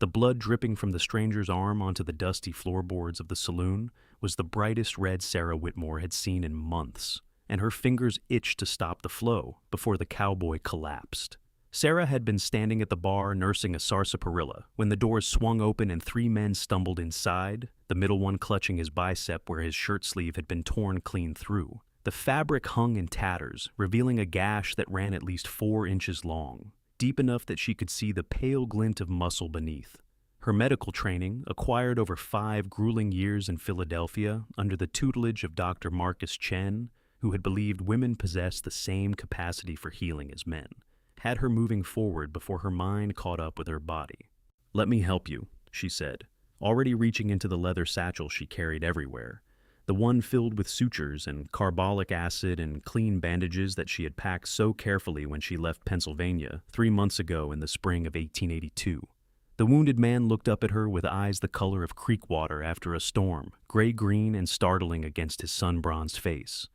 The blood dripping from the stranger's arm onto the dusty floorboards of the saloon was the brightest red Sarah Whitmore had seen in months, and her fingers itched to stop the flow before the cowboy collapsed. Sarah had been standing at the bar nursing a sarsaparilla when the doors swung open and 3 men stumbled inside, the middle one clutching his bicep where his shirt sleeve had been torn clean through. The fabric hung in tatters, revealing a gash that ran at least 4 inches long, deep enough that she could see the pale glint of muscle beneath. Her medical training, acquired over 5 grueling years in Philadelphia under the tutelage of Dr. Marcus Chen, who had believed women possessed the same capacity for healing as men, had her moving forward before her mind caught up with her body. "Let me help you," she said, already reaching into the leather satchel she carried everywhere, the one filled with sutures and carbolic acid and clean bandages that she had packed so carefully when she left Pennsylvania 3 months ago in the spring of 1882. The wounded man looked up at her with eyes the color of creek water after a storm, gray-green and startling against his sun-bronzed face.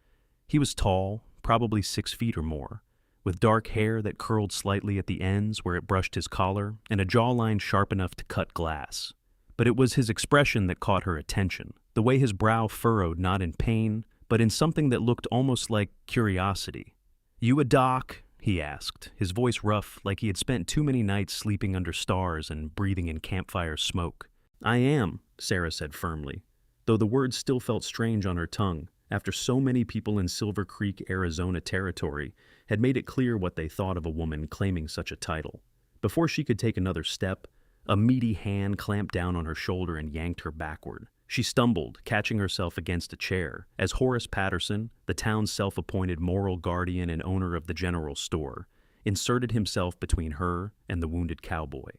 He was tall, probably 6 feet or more, with dark hair that curled slightly at the ends where it brushed his collar, and a jawline sharp enough to cut glass. But it was his expression that caught her attention, the way his brow furrowed not in pain, but in something that looked almost like curiosity. "You a doc?" he asked, his voice rough, like he had spent too many nights sleeping under stars and breathing in campfire smoke. "I am," Sarah said firmly, though the words still felt strange on her tongue, after so many people in Silver Creek, Arizona territory had made it clear what they thought of a woman claiming such a title. Before she could take another step, a meaty hand clamped down on her shoulder and yanked her backward. She stumbled, catching herself against a chair, as Horace Patterson, the town's self-appointed moral guardian and owner of the general store, inserted himself between her and the wounded cowboy.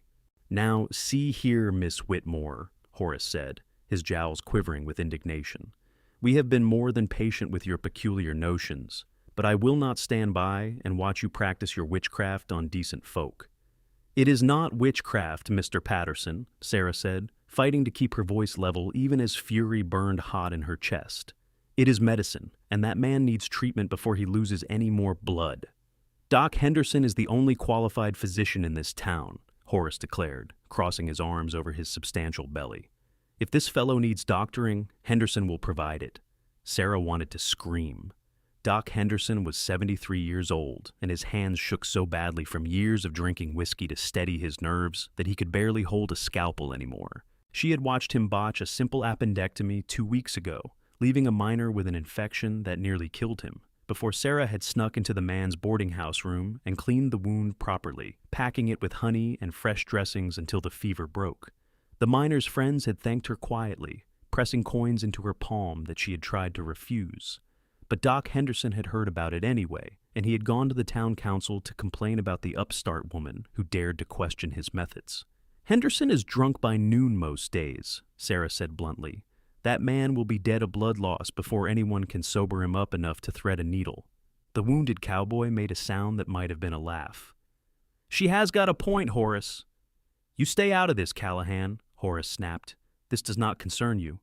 "Now, see here, Miss Whitmore," Horace said, his jowls quivering with indignation. "We have been more than patient with your peculiar notions, but I will not stand by and watch you practice your witchcraft on decent folk." "It is not witchcraft, Mr. Patterson," Sarah said, fighting to keep her voice level even as fury burned hot in her chest. "It is medicine, and that man needs treatment before he loses any more blood." "Doc Henderson is the only qualified physician in this town," Horace declared, crossing his arms over his substantial belly. "If this fellow needs doctoring, Henderson will provide it." Sarah wanted to scream. Doc Henderson was 73 years old, and his hands shook so badly from years of drinking whiskey to steady his nerves that he could barely hold a scalpel anymore. She had watched him botch a simple appendectomy 2 weeks ago, leaving a miner with an infection that nearly killed him, before Sarah had snuck into the man's boarding house room and cleaned the wound properly, packing it with honey and fresh dressings until the fever broke. The miner's friends had thanked her quietly, pressing coins into her palm that she had tried to refuse. But Doc Henderson had heard about it anyway, and he had gone to the town council to complain about the upstart woman who dared to question his methods. "Henderson is drunk by noon most days," Sarah said bluntly. "That man will be dead of blood loss before anyone can sober him up enough to thread a needle." The wounded cowboy made a sound that might have been a laugh. "She has got a point, Horace." "You stay out of this, Callahan," Horace snapped. "This does not concern you."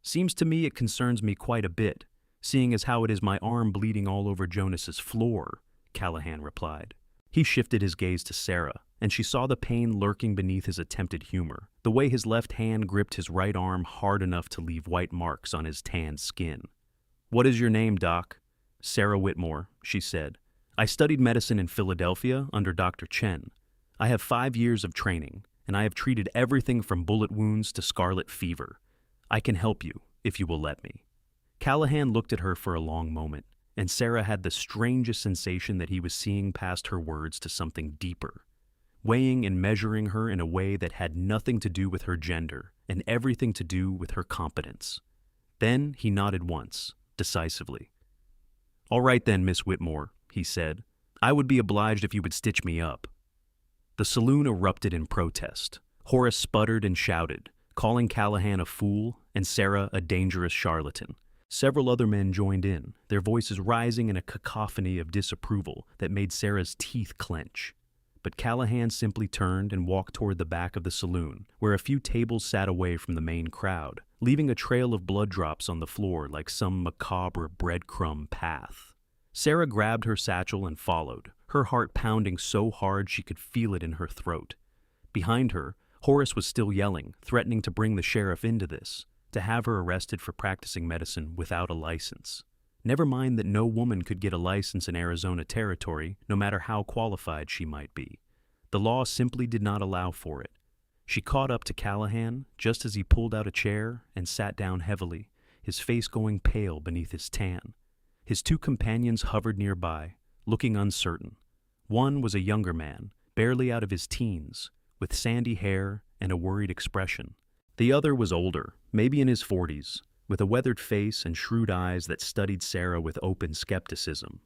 "Seems to me it concerns me quite a bit, seeing as how it is my arm bleeding all over Jonas's floor," Callahan replied. He shifted his gaze to Sarah, and she saw the pain lurking beneath his attempted humor, the way his left hand gripped his right arm hard enough to leave white marks on his tanned skin. "What is your name, Doc?" "Sarah Whitmore," she said. "I studied medicine in Philadelphia under Dr. Chen. I have 5 years of training, and I have treated everything from bullet wounds to scarlet fever. I can help you, if you will let me." Callahan looked at her for a long moment, and Sarah had the strangest sensation that he was seeing past her words to something deeper, weighing and measuring her in a way that had nothing to do with her gender and everything to do with her competence. Then he nodded once, decisively. "All right then, Miss Whitmore," he said. "I would be obliged if you would stitch me up." The saloon erupted in protest. Horace sputtered and shouted, calling Callahan a fool and Sarah a dangerous charlatan. Several other men joined in, their voices rising in a cacophony of disapproval that made Sarah's teeth clench. But Callahan simply turned and walked toward the back of the saloon, where a few tables sat away from the main crowd, leaving a trail of blood drops on the floor like some macabre breadcrumb path. Sarah grabbed her satchel and followed, her heart pounding so hard she could feel it in her throat. Behind her, Horace was still yelling, threatening to bring the sheriff into this, to have her arrested for practicing medicine without a license. Never mind that no woman could get a license in Arizona territory, no matter how qualified she might be. The law simply did not allow for it. She caught up to Callahan just as he pulled out a chair and sat down heavily, his face going pale beneath his tan. His two companions hovered nearby, looking uncertain. One was a younger man, barely out of his teens, with sandy hair and a worried expression. The other was older, maybe in his 40s, with a weathered face and shrewd eyes that studied Sarah with open skepticism.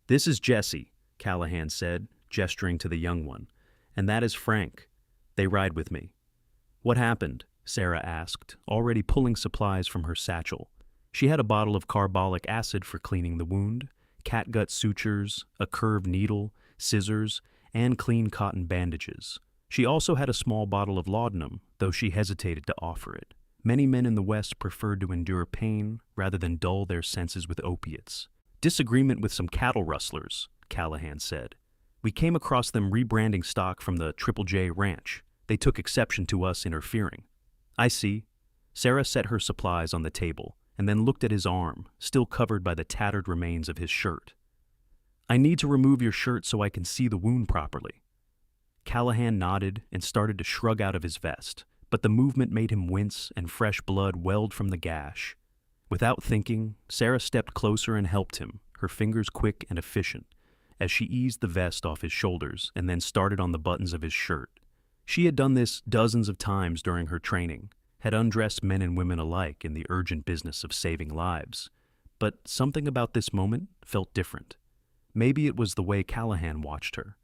"This is Jesse," Callahan said, gesturing to the young one, "and that is Frank. They ride with me." "What happened?" Sarah asked, already pulling supplies from her satchel. She had a bottle of carbolic acid for cleaning the wound, catgut sutures, a curved needle, scissors, and clean cotton bandages. She also had a small bottle of laudanum, though she hesitated to offer it. Many men in the West preferred to endure pain rather than dull their senses with opiates. "Disagreement with some cattle rustlers," Callahan said. "We came across them rebranding stock from the Triple J ranch. They took exception to us interfering." "I see." Sarah set her supplies on the table and then looked at his arm, still covered by the tattered remains of his shirt. "I need to remove your shirt so I can see the wound properly." Callahan nodded and started to shrug out of his vest, but the movement made him wince and fresh blood welled from the gash. Without thinking, Sarah stepped closer and helped him, her fingers quick and efficient, as she eased the vest off his shoulders and then started on the buttons of his shirt. She had done this dozens of times during her training, had undressed men and women alike in the urgent business of saving lives. But something about this moment felt different. Maybe it was the way Callahan watched her,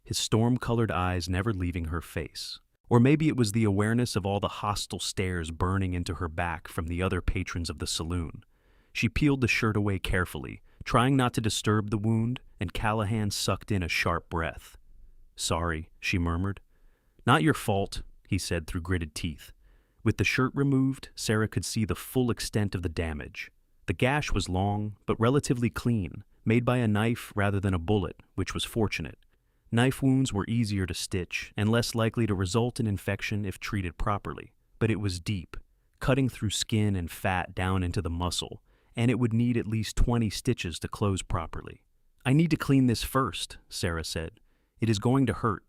his storm-colored eyes never leaving her face. Or maybe it was the awareness of all the hostile stares burning into her back from the other patrons of the saloon. She peeled the shirt away carefully, trying not to disturb the wound, and Callahan sucked in a sharp breath. "Sorry," she murmured. "Not your fault," he said through gritted teeth. With the shirt removed, Sarah could see the full extent of the damage. The gash was long, but relatively clean, made by a knife rather than a bullet, which was fortunate. Knife wounds were easier to stitch and less likely to result in infection if treated properly, but it was deep, cutting through skin and fat down into the muscle, and it would need at least 20 stitches to close properly. "I need to clean this first," Sarah said. "It is going to hurt."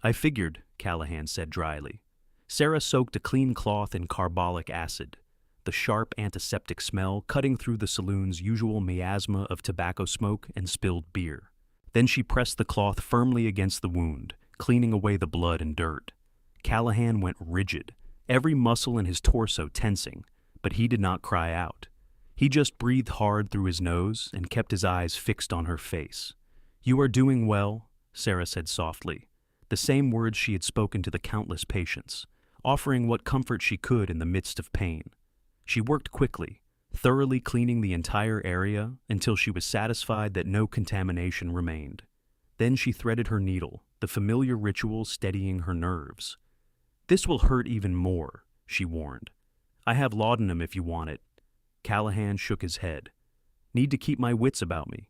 "I figured," Callahan said dryly. Sarah soaked a clean cloth in carbolic acid, the sharp antiseptic smell cutting through the saloon's usual miasma of tobacco smoke and spilled beer. Then she pressed the cloth firmly against the wound, cleaning away the blood and dirt. Callahan went rigid, every muscle in his torso tensing, but he did not cry out. He just breathed hard through his nose and kept his eyes fixed on her face. "You are doing well," Sarah said softly, the same words she had spoken to the countless patients, offering what comfort she could in the midst of pain. She worked quickly, thoroughly cleaning the entire area until she was satisfied that no contamination remained. Then she threaded her needle, the familiar ritual steadying her nerves. "This will hurt even more," she warned. "I have laudanum if you want it." Callahan shook his head. "Need to keep my wits about me.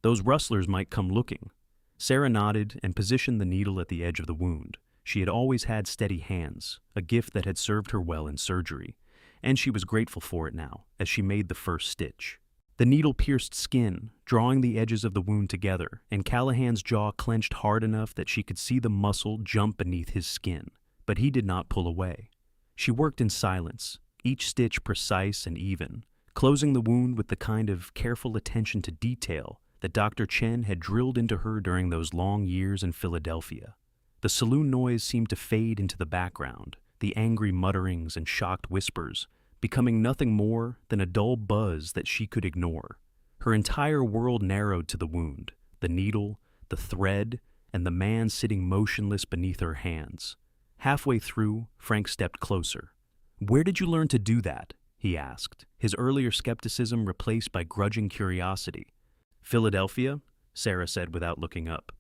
Those rustlers might come looking." Sarah nodded and positioned the needle at the edge of the wound. She had always had steady hands, a gift that had served her well in surgery, and she was grateful for it now, as she made the first stitch. The needle pierced skin, drawing the edges of the wound together, and Callahan's jaw clenched hard enough that she could see the muscle jump beneath his skin, but he did not pull away. She worked in silence, each stitch precise and even, closing the wound with the kind of careful attention to detail that Dr. Chen had drilled into her during those long years in Philadelphia. The saloon noise seemed to fade into the background, the angry mutterings and shocked whispers, becoming nothing more than a dull buzz that she could ignore. Her entire world narrowed to the wound, the needle, the thread, and the man sitting motionless beneath her hands. Halfway through, Frank stepped closer. "Where did you learn to do that?" he asked, his earlier skepticism replaced by grudging curiosity. "Philadelphia," Sarah said without looking up.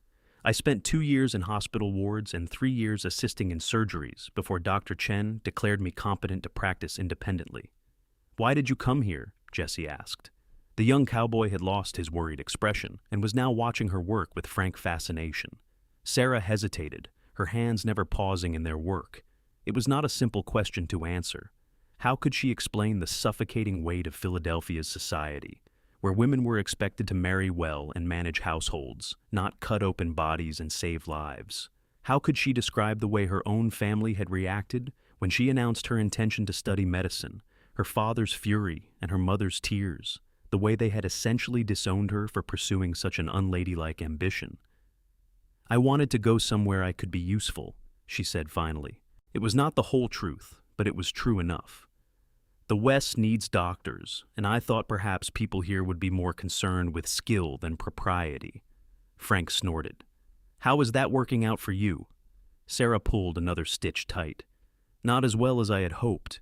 "I spent 2 years in hospital wards and 3 years assisting in surgeries before Dr. Chen declared me competent to practice independently." "Why did you come here?" Jesse asked. The young cowboy had lost his worried expression and was now watching her work with frank fascination. Sarah hesitated, her hands never pausing in their work. It was not a simple question to answer. How could she explain the suffocating weight of Philadelphia's society, where women were expected to marry well and manage households, not cut open bodies and save lives? How could she describe the way her own family had reacted when she announced her intention to study medicine, her father's fury and her mother's tears, the way they had essentially disowned her for pursuing such an unladylike ambition? "I wanted to go somewhere I could be useful," she said finally. It was not the whole truth, but it was true enough. "The West needs doctors, and I thought perhaps people here would be more concerned with skill than propriety." Frank snorted. "How is that working out for you?" Sarah pulled another stitch tight. "Not as well as I had hoped."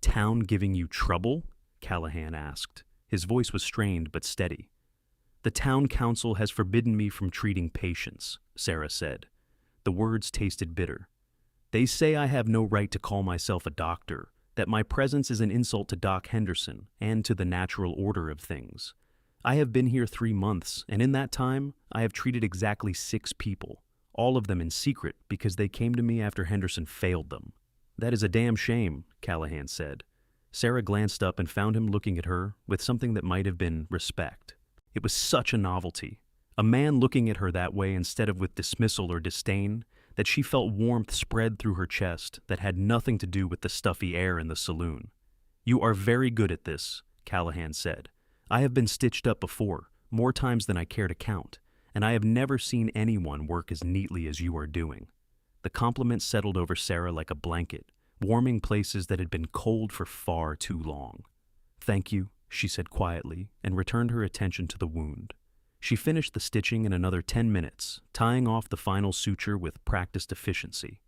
"Town giving you trouble?" Callahan asked. His voice was strained but steady. "The town council has forbidden me from treating patients," Sarah said. The words tasted bitter. "They say I have no right to call myself a doctor, that my presence is an insult to Doc Henderson and to the natural order of things. I have been here 3 months, and in that time, I have treated exactly 6 people, all of them in secret because they came to me after Henderson failed them." "That is a damn shame," Callahan said. Sarah glanced up and found him looking at her with something that might have been respect. It was such a novelty. A man looking at her that way instead of with dismissal or disdain, that she felt warmth spread through her chest that had nothing to do with the stuffy air in the saloon. "You are very good at this," Callahan said. "I have been stitched up before, more times than I care to count, and I have never seen anyone work as neatly as you are doing." The compliment settled over Sarah like a blanket, warming places that had been cold for far too long. "Thank you," she said quietly, and returned her attention to the wound. She finished the stitching in another 10 minutes, tying off the final suture with practiced efficiency.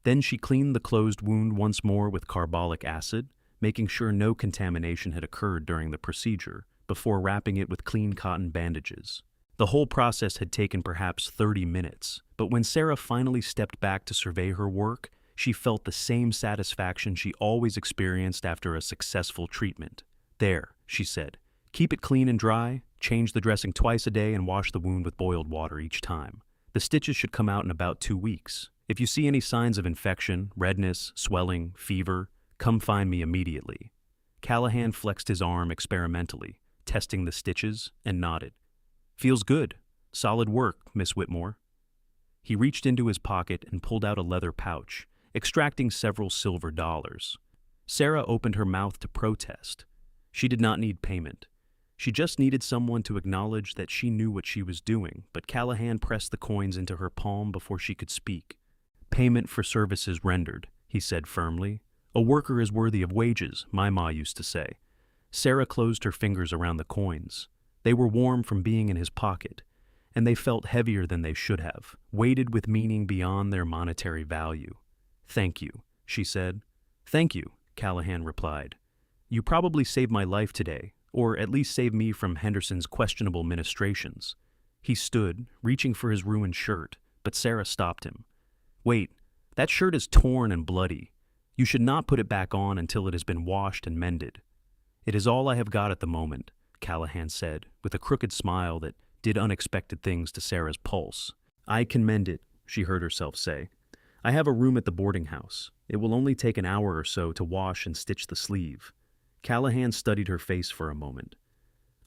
Then she cleaned the closed wound once more with carbolic acid, making sure no contamination had occurred during the procedure, before wrapping it with clean cotton bandages. The whole process had taken perhaps 30 minutes, but when Sarah finally stepped back to survey her work, she felt the same satisfaction she always experienced after a successful treatment. "There," she said. "Keep it clean and dry, change the dressing twice a day, and wash the wound with boiled water each time. The stitches should come out in about 2 weeks. If you see any signs of infection, redness, swelling, fever, come find me immediately." Callahan flexed his arm experimentally, testing the stitches, and nodded. "Feels good. Solid work, Miss Whitmore." He reached into his pocket and pulled out a leather pouch, extracting several silver dollars. Sarah opened her mouth to protest. She did not need payment. She just needed someone to acknowledge that she knew what she was doing, but Callahan pressed the coins into her palm before she could speak. "Payment for services rendered," he said firmly. "A worker is worthy of wages, my ma used to say." Sarah closed her fingers around the coins. They were warm from being in his pocket, and they felt heavier than they should have, weighted with meaning beyond their monetary value. "Thank you," she said. "Thank you," Callahan replied. "You probably saved my life today, or at least saved me from Henderson's questionable ministrations." He stood, reaching for his ruined shirt, but Sarah stopped him. "Wait, that shirt is torn and bloody. You should not put it back on until it has been washed and mended." "It is all I have got at the moment," Callahan said, with a crooked smile that did unexpected things to Sarah's pulse. "I can mend it," she heard herself say. "I have a room at the boarding house. It will only take an hour or so to wash and stitch the sleeve." Callahan studied her face for a moment.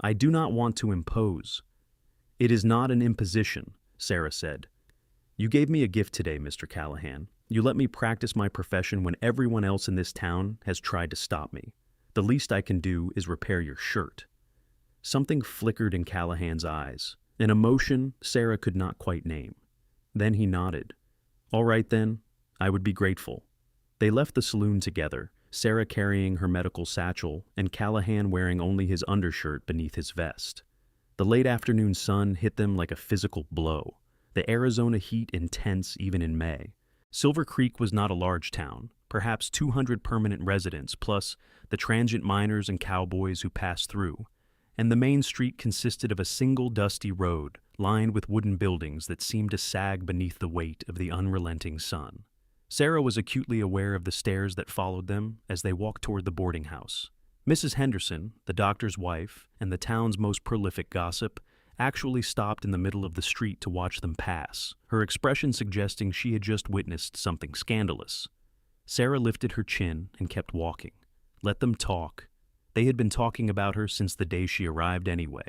"I do not want to impose." "It is not an imposition," Sarah said. "You gave me a gift today, Mr. Callahan. You let me practice my profession when everyone else in this town has tried to stop me. The least I can do is repair your shirt." Something flickered in Callahan's eyes, an emotion Sarah could not quite name. Then he nodded. "All right then, I would be grateful." They left the saloon together, Sarah carrying her medical satchel and Callahan wearing only his undershirt beneath his vest. The late afternoon sun hit them like a physical blow, the Arizona heat intense even in May. Silver Creek was not a large town, perhaps 200 permanent residents plus the transient miners and cowboys who passed through, and the main street consisted of a single dusty road lined with wooden buildings that seemed to sag beneath the weight of the unrelenting sun. Sarah was acutely aware of the stares that followed them as they walked toward the boarding house. Mrs. Henderson, the doctor's wife and the town's most prolific gossip, actually stopped in the middle of the street to watch them pass, her expression suggesting she had just witnessed something scandalous. Sarah lifted her chin and kept walking. Let them talk. They had been talking about her since the day she arrived anyway.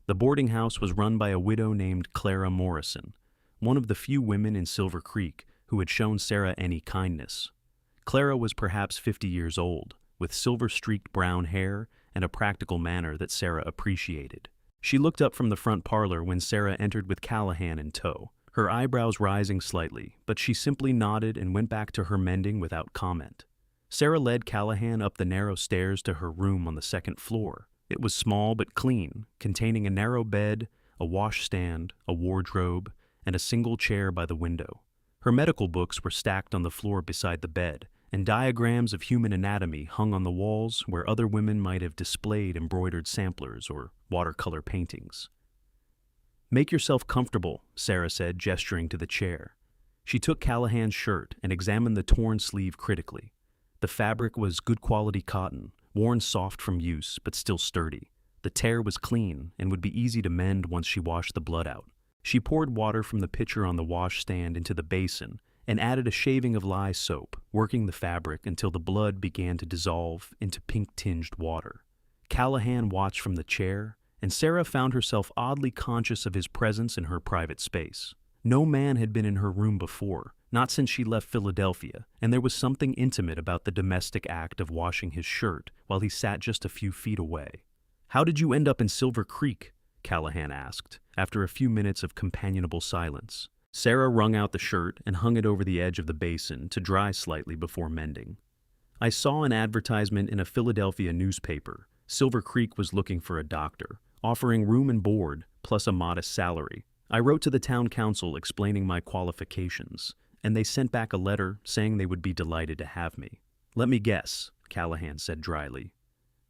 The boarding house was run by a widow named Clara Morrison, one of the few women in Silver Creek who had shown Sarah any kindness. Clara was perhaps 50 years old, with silver-streaked brown hair and a practical manner that Sarah appreciated. She looked up from the front parlor when Sarah entered with Callahan in tow, her eyebrows rising slightly, but she simply nodded and went back to her mending without comment. Sarah led Callahan up the narrow stairs to her room on the second floor. It was small but clean, containing a narrow bed, a washstand, a wardrobe, and a single chair by the window. Her medical books were stacked on the floor beside the bed, and diagrams of human anatomy hung on the walls where other women might have displayed embroidered samplers or watercolor paintings. "Make yourself comfortable," Sarah said, gesturing to the chair. She took Callahan's shirt and examined the torn sleeve critically. The fabric was good quality cotton, worn soft from use but still sturdy. The tear was clean and would be easy to mend once she washed the blood out. She poured water from the pitcher on the washstand into the basin and added a shaving of lye soap, working the fabric until the blood began to dissolve into pink-tinged water. Callahan watched from the chair, and Sarah found herself oddly conscious of his presence in her private space. No man had been in her room before, not since she left Philadelphia, and there was something intimate about the domestic act of washing his shirt while he sat just a few feet away. "How did you end up in Silver Creek?" Callahan asked, after a few minutes of companionable silence. Sarah wrung out the shirt and hung it over the edge of the basin to dry slightly before mending. "I saw an advertisement in a Philadelphia newspaper. Silver Creek was looking for a doctor, offering room and board, plus a modest salary. I wrote to the town council explaining my qualifications, and they sent back a letter saying they would be delighted to have me." "Let me guess," Callahan said dryly.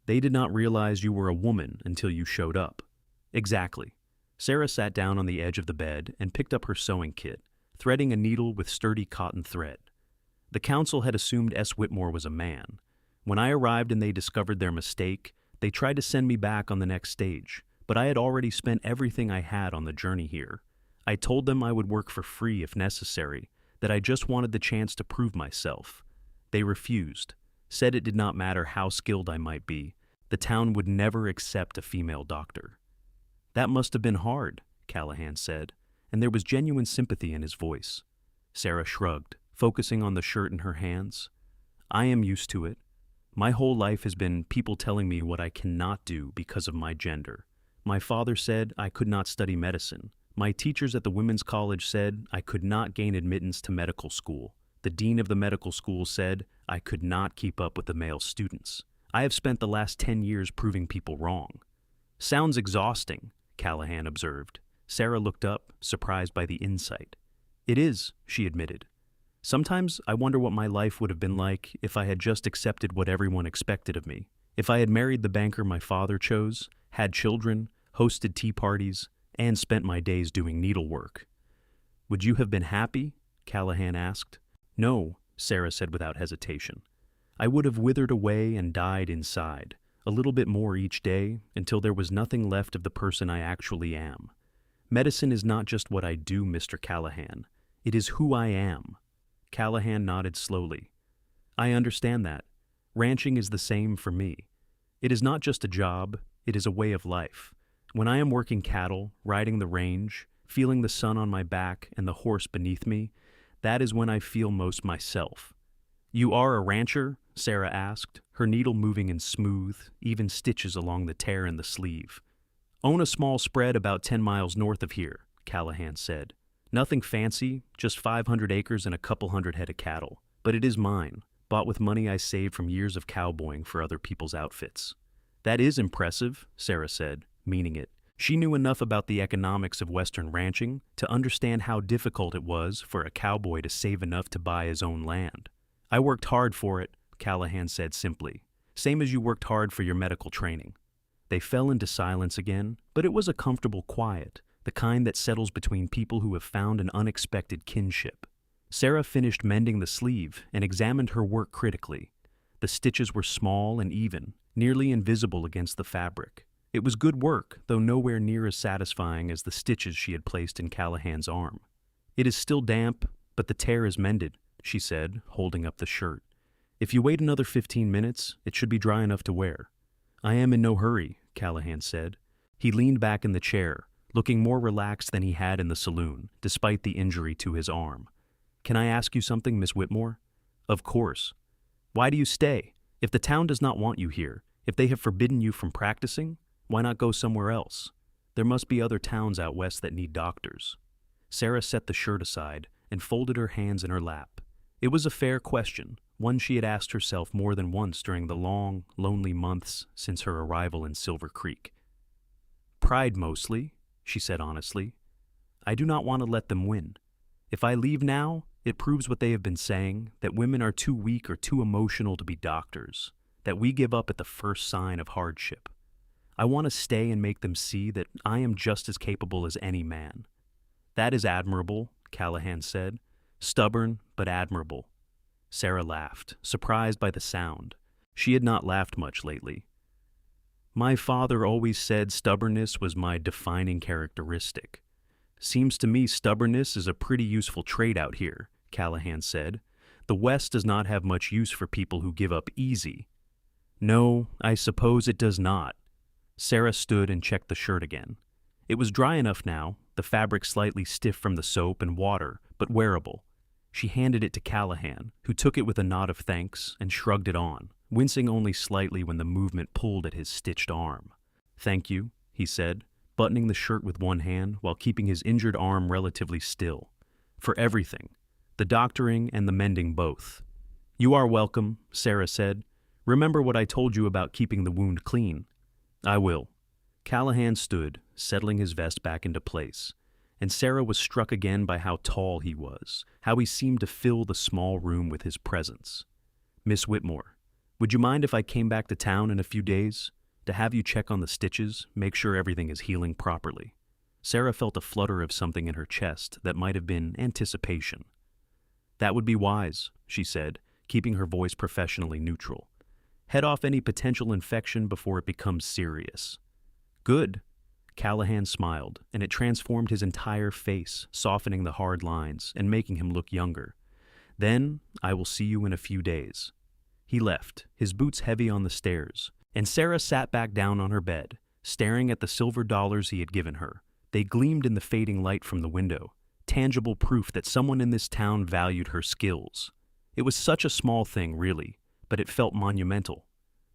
"They did not realize you were a woman until you showed up." "Exactly." Sarah sat down on the edge of the bed and picked up her sewing kit, threading a needle with sturdy cotton thread. The council had assumed S. Whitmore was a man. When I arrived and they discovered their mistake, they tried to send me back on the next stage, but I had already spent everything I had on the journey here. I told them I would work for free if necessary, that I just wanted the chance to prove myself. They refused, said it did not matter how skilled I might be, the town would never accept a female doctor. "That must have been hard," Callahan said, and there was genuine sympathy in his voice. Sarah shrugged, focusing on the shirt in her hands. "I am used to it. My whole life has been people telling me what I cannot do because of my gender. My father said I could not study medicine. My teachers at the women's college said I could not gain admittance to medical school. The dean of the medical school said I could not keep up with the male students. I have spent the last 10 years proving people wrong." "Sounds exhausting," Callahan observed. Sarah looked up, surprised by the insight. "It is," she admitted. "Sometimes I wonder what my life would have been like if I had just accepted what everyone expected of me. If I had married the banker my father chose, had children, hosted tea parties, and spent my days doing needlework." "Would you have been happy?" Callahan asked. "No," Sarah said without hesitation. "I would have withered away and died inside, a little bit more each day, until there was nothing left of the person I actually am. Medicine is not just what I do, Mr. Callahan. It is who I am." Callahan nodded slowly. "I understand that. Ranching is the same for me. It is not just a job, it is a way of life. When I am working cattle, riding the range, feeling the sun on my back and the horse beneath me, that is when I feel most myself." "You are a rancher?" Sarah asked, her needle moving in smooth, even stitches along the tear in the sleeve. "Own a small spread about 10 miles north of here," Callahan said. "Nothing fancy, just 500 acres and a couple hundred head of cattle. But it is mine, bought with money I saved from years of cowboying for other people's outfits." "That is impressive," Sarah said, meaning it. She knew enough about the economics of Western ranching to understand how difficult it was for a cowboy to save enough to buy his own land. "I worked hard for it," Callahan said simply. "Same as you worked hard for your medical training." They fell into silence again, but it was a comfortable quiet, the kind that settles between people who have found an unexpected kinship. Sarah finished mending the sleeve and examined her work critically. The stitches were small and even, nearly invisible against the fabric. It was good work, though nowhere near as satisfying as the stitches she had placed in Callahan's arm. "It is still damp, but the tear is mended," she said, holding up the shirt. If you wait another 15 minutes, it should be dry enough to wear. I am in no hurry, Callahan said. He leaned back in the chair, looking more relaxed than he had in the saloon, despite the injury to his arm. Can I ask you something, Miss Whitmore? Of course. Why do you stay? If the town does not want you here, if they have forbidden you from practicing, why not go somewhere else? There must be other towns out west that need doctors. Sarah set the shirt aside and folded her hands in her lap. It was a fair question, one she had asked herself more than once during the long, lonely months since her arrival in Silver Creek. Pride mostly, she said honestly. I do not want to let them win. If I leave now, it proves what they have been saying, that women are too weak or too emotional to be doctors, that we give up at the first sign of hardship. I want to stay and make them see that I am just as capable as any man. That is admirable, Callahan said. Stubborn, but admirable. Sarah laughed, surprised by the sound. She had not laughed much lately. My father always said stubbornness was my defining characteristic. Seems to me stubbornness is a pretty useful trait out here, Callahan said. The West does not have much use for people who give up easy. No, I suppose it does not. Sarah stood and checked the shirt again. It was dry enough now, the fabric slightly stiff from the soap and water, but wearable. She handed it to Callahan, who took it with a nod of thanks and shrugged it on, wincing only slightly when the movement pulled at his stitched arm. Thank you, he said, buttoning the shirt with one hand while keeping his injured arm relatively still. For everything, the doctoring and the mending both. You are welcome, Sarah said. Remember what I told you about keeping the wound clean. I will. Callahan stood, settling his vest back into place, and Sarah was struck again by how tall he was, how he seemed to fill the small room with his presence. Miss Whitmore, would you mind if I came back to town in a few days, to have you check on the stitches, make sure everything is healing properly? Sarah felt a flutter of something in her chest that might have been anticipation. That would be wise, she said, keeping her voice professionally neutral. Head off any potential infection before it becomes serious. Good. Callahan smiled, and it transformed his entire face, softening the hard lines and making him look younger. Then I will see you in a few days. He left, his boots heavy on the stairs, and Sarah sat back down on her bed, staring at the silver dollars he had given her. They gleamed in the fading light from the window, tangible proof that someone in this town valued her skills. It was such a small thing, really, but it felt monumental.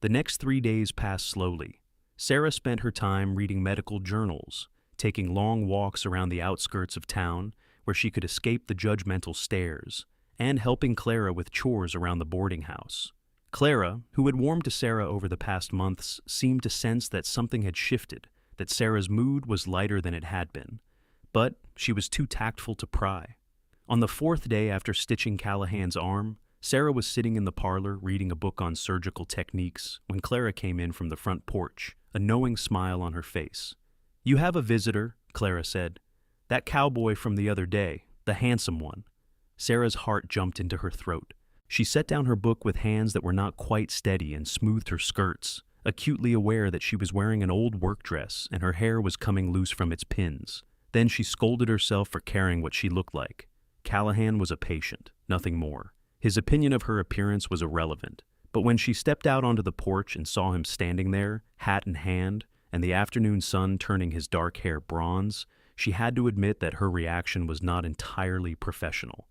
The next 3 days passed slowly. Sarah spent her time reading medical journals, taking long walks around the outskirts of town where she could escape the judgmental stares, and helping Clara with chores around the boarding house. Clara, who had warmed to Sarah over the past months, seemed to sense that something had shifted, that Sarah's mood was lighter than it had been. But she was too tactful to pry. On the 4th day after stitching Callahan's arm, Sarah was sitting in the parlor reading a book on surgical techniques when Clara came in from the front porch, a knowing smile on her face. You have a visitor, Clara said. That cowboy from the other day, the handsome one. Sarah's heart jumped into her throat. She set down her book with hands that were not quite steady and smoothed her skirts, acutely aware that she was wearing an old work dress and her hair was coming loose from its pins. Then she scolded herself for caring what she looked like. Callahan was a patient, nothing more. His opinion of her appearance was irrelevant, but when she stepped out onto the porch and saw him standing there, hat in hand, and the afternoon sun turning his dark hair bronze, she had to admit that her reaction was not entirely professional.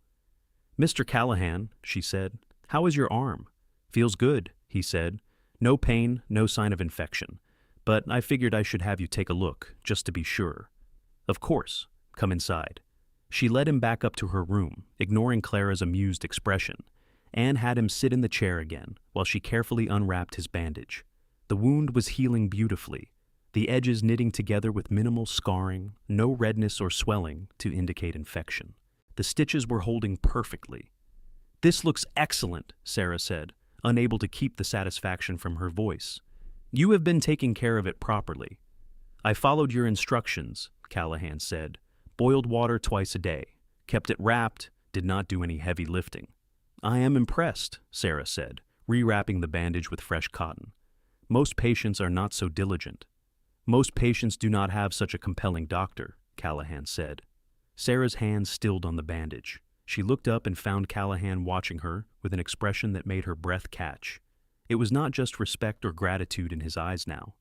Mr. Callahan, she said, how is your arm? Feels good, he said. No pain, no sign of infection, but I figured I should have you take a look, just to be sure. Of course, come inside. She led him back up to her room, ignoring Clara's amused expression, and had him sit in the chair again while she carefully unwrapped his bandage. The wound was healing beautifully, the edges knitting together with minimal scarring, no redness or swelling to indicate infection. The stitches were holding perfectly. This looks excellent, Sarah said, unable to keep the satisfaction from her voice. You have been taking care of it properly. I followed your instructions, Callahan said. Boiled water twice a day, kept it wrapped, did not do any heavy lifting. I am impressed, Sarah said, rewrapping the bandage with fresh cotton. Most patients are not so diligent. Most patients do not have such a compelling doctor, Callahan said. Sarah's hands stilled on the bandage. She looked up and found Callahan watching her with an expression that made her breath catch. It was not just respect or gratitude in his eyes now.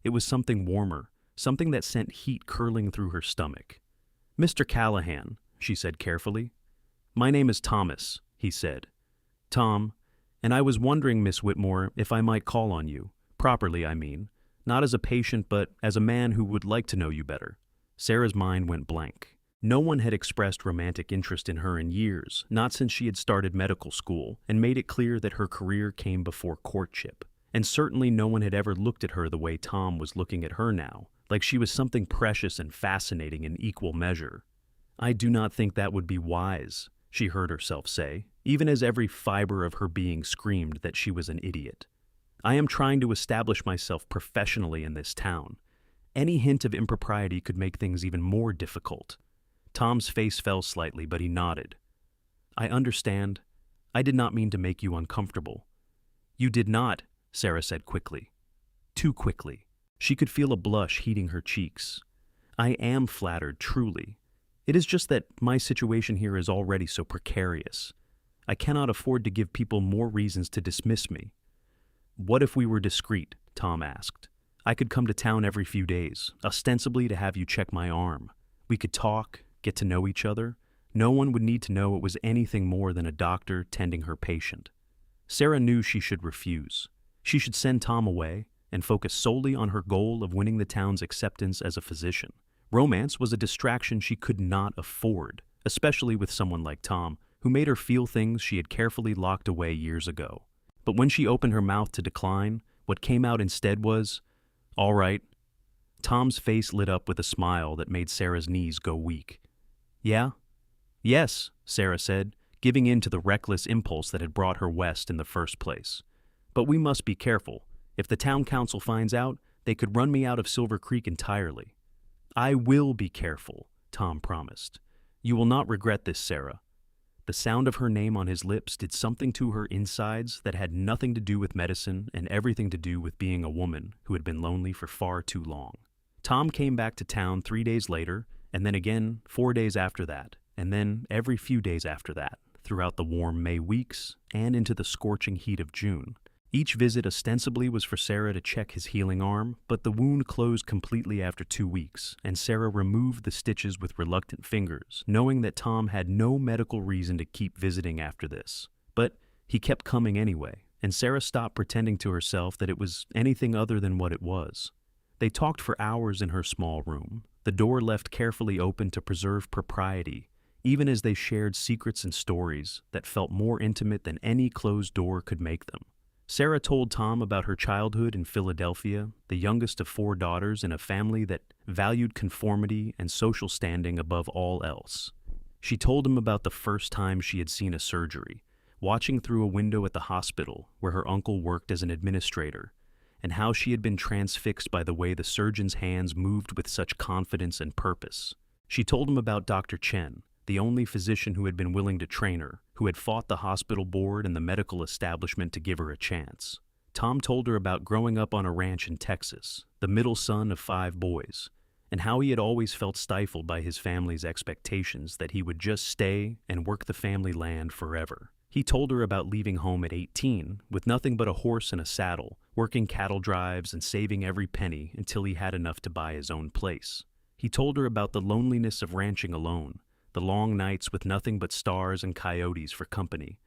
It was something warmer, something that sent heat curling through her stomach. "Mr. Callahan," she said carefully. "My name is Thomas," he said. "Tom, and I was wondering, Miss Whitmore, if I might call on you. Properly, I mean. Not as a patient, but as a man who would like to know you better." Sarah's mind went blank. No one had expressed romantic interest in her in years, not since she had started medical school, and made it clear that her career came before courtship. And certainly no one had ever looked at her the way Tom was looking at her now, like she was something precious and fascinating in equal measure. "I do not think that would be wise," she heard herself say, even as every fiber of her being screamed that she was an idiot. "I am trying to establish myself professionally in this town. Any hint of impropriety could make things even more difficult." Tom's face fell slightly, but he nodded. "I understand. I did not mean to make you uncomfortable." "You did not," Sarah said quickly. Too quickly. She could feel a blush heating her cheeks. "I am flattered, truly. It is just that my situation here is already so precarious. I cannot afford to give people more reasons to dismiss me." "What if we were discreet?" Tom asked. "I could come to town every few days, ostensibly to have you check my arm. We could talk, get to know each other. No one would need to know it was anything more than a doctor tending her patient." Sarah knew she should refuse. She should send Tom away and focus solely on her goal of winning the town's acceptance as a physician. Romance was a distraction she could not afford, especially with someone like Tom, who made her feel things she had carefully locked away years ago. But when she opened her mouth to decline, what came out instead was, "All right." Tom's face lit up with a smile that made Sarah's knees go weak. "Yeah?" "Yes," Sarah said, giving in to the reckless impulse that had brought her west in the first place. "But we must be careful. If the town council finds out, they could run me out of Silver Creek entirely." "I will be careful," Tom promised. "You will not regret this, Sarah." The sound of her name on his lips did something to her insides that had nothing to do with medicine and everything to do with being a woman who had been lonely for far too long. Tom came back to town 3 days later, and then again 4 days after that, and then every few days after that, throughout the warm May weeks and into the scorching heat of June. Each visit ostensibly was for Sarah to check his healing arm, but the wound closed completely after 2 weeks, and Sarah removed the stitches with reluctant fingers, knowing that Tom had no medical reason to keep visiting after this. But he kept coming anyway, and Sarah stopped pretending to herself that it was anything other than what it was. They talked for hours in her small room, the door left carefully open to preserve propriety, even as they shared secrets and stories that felt more intimate than any closed door could make them. Sarah told Tom about her childhood in Philadelphia, the youngest of 4 daughters in a family that valued conformity and social standing above all else. She told him about the first time she had seen a surgery, watching through a window at the hospital where her uncle worked as an administrator, and how she had been transfixed by the way the surgeon's hands moved with such confidence and purpose. She told him about Dr. Chen, the only physician who had been willing to train her, who had fought the hospital board and the medical establishment to give her a chance. Tom told her about growing up on a ranch in Texas, the middle son of 5 boys, and how he had always felt stifled by his family's expectations that he would just stay and work the family land forever. He told her about leaving home at 18 with nothing but a horse and a saddle, working cattle drives and saving every penny until he had enough to buy his own place. He told her about the loneliness of ranching alone, the long nights with nothing but stars and coyotes for company,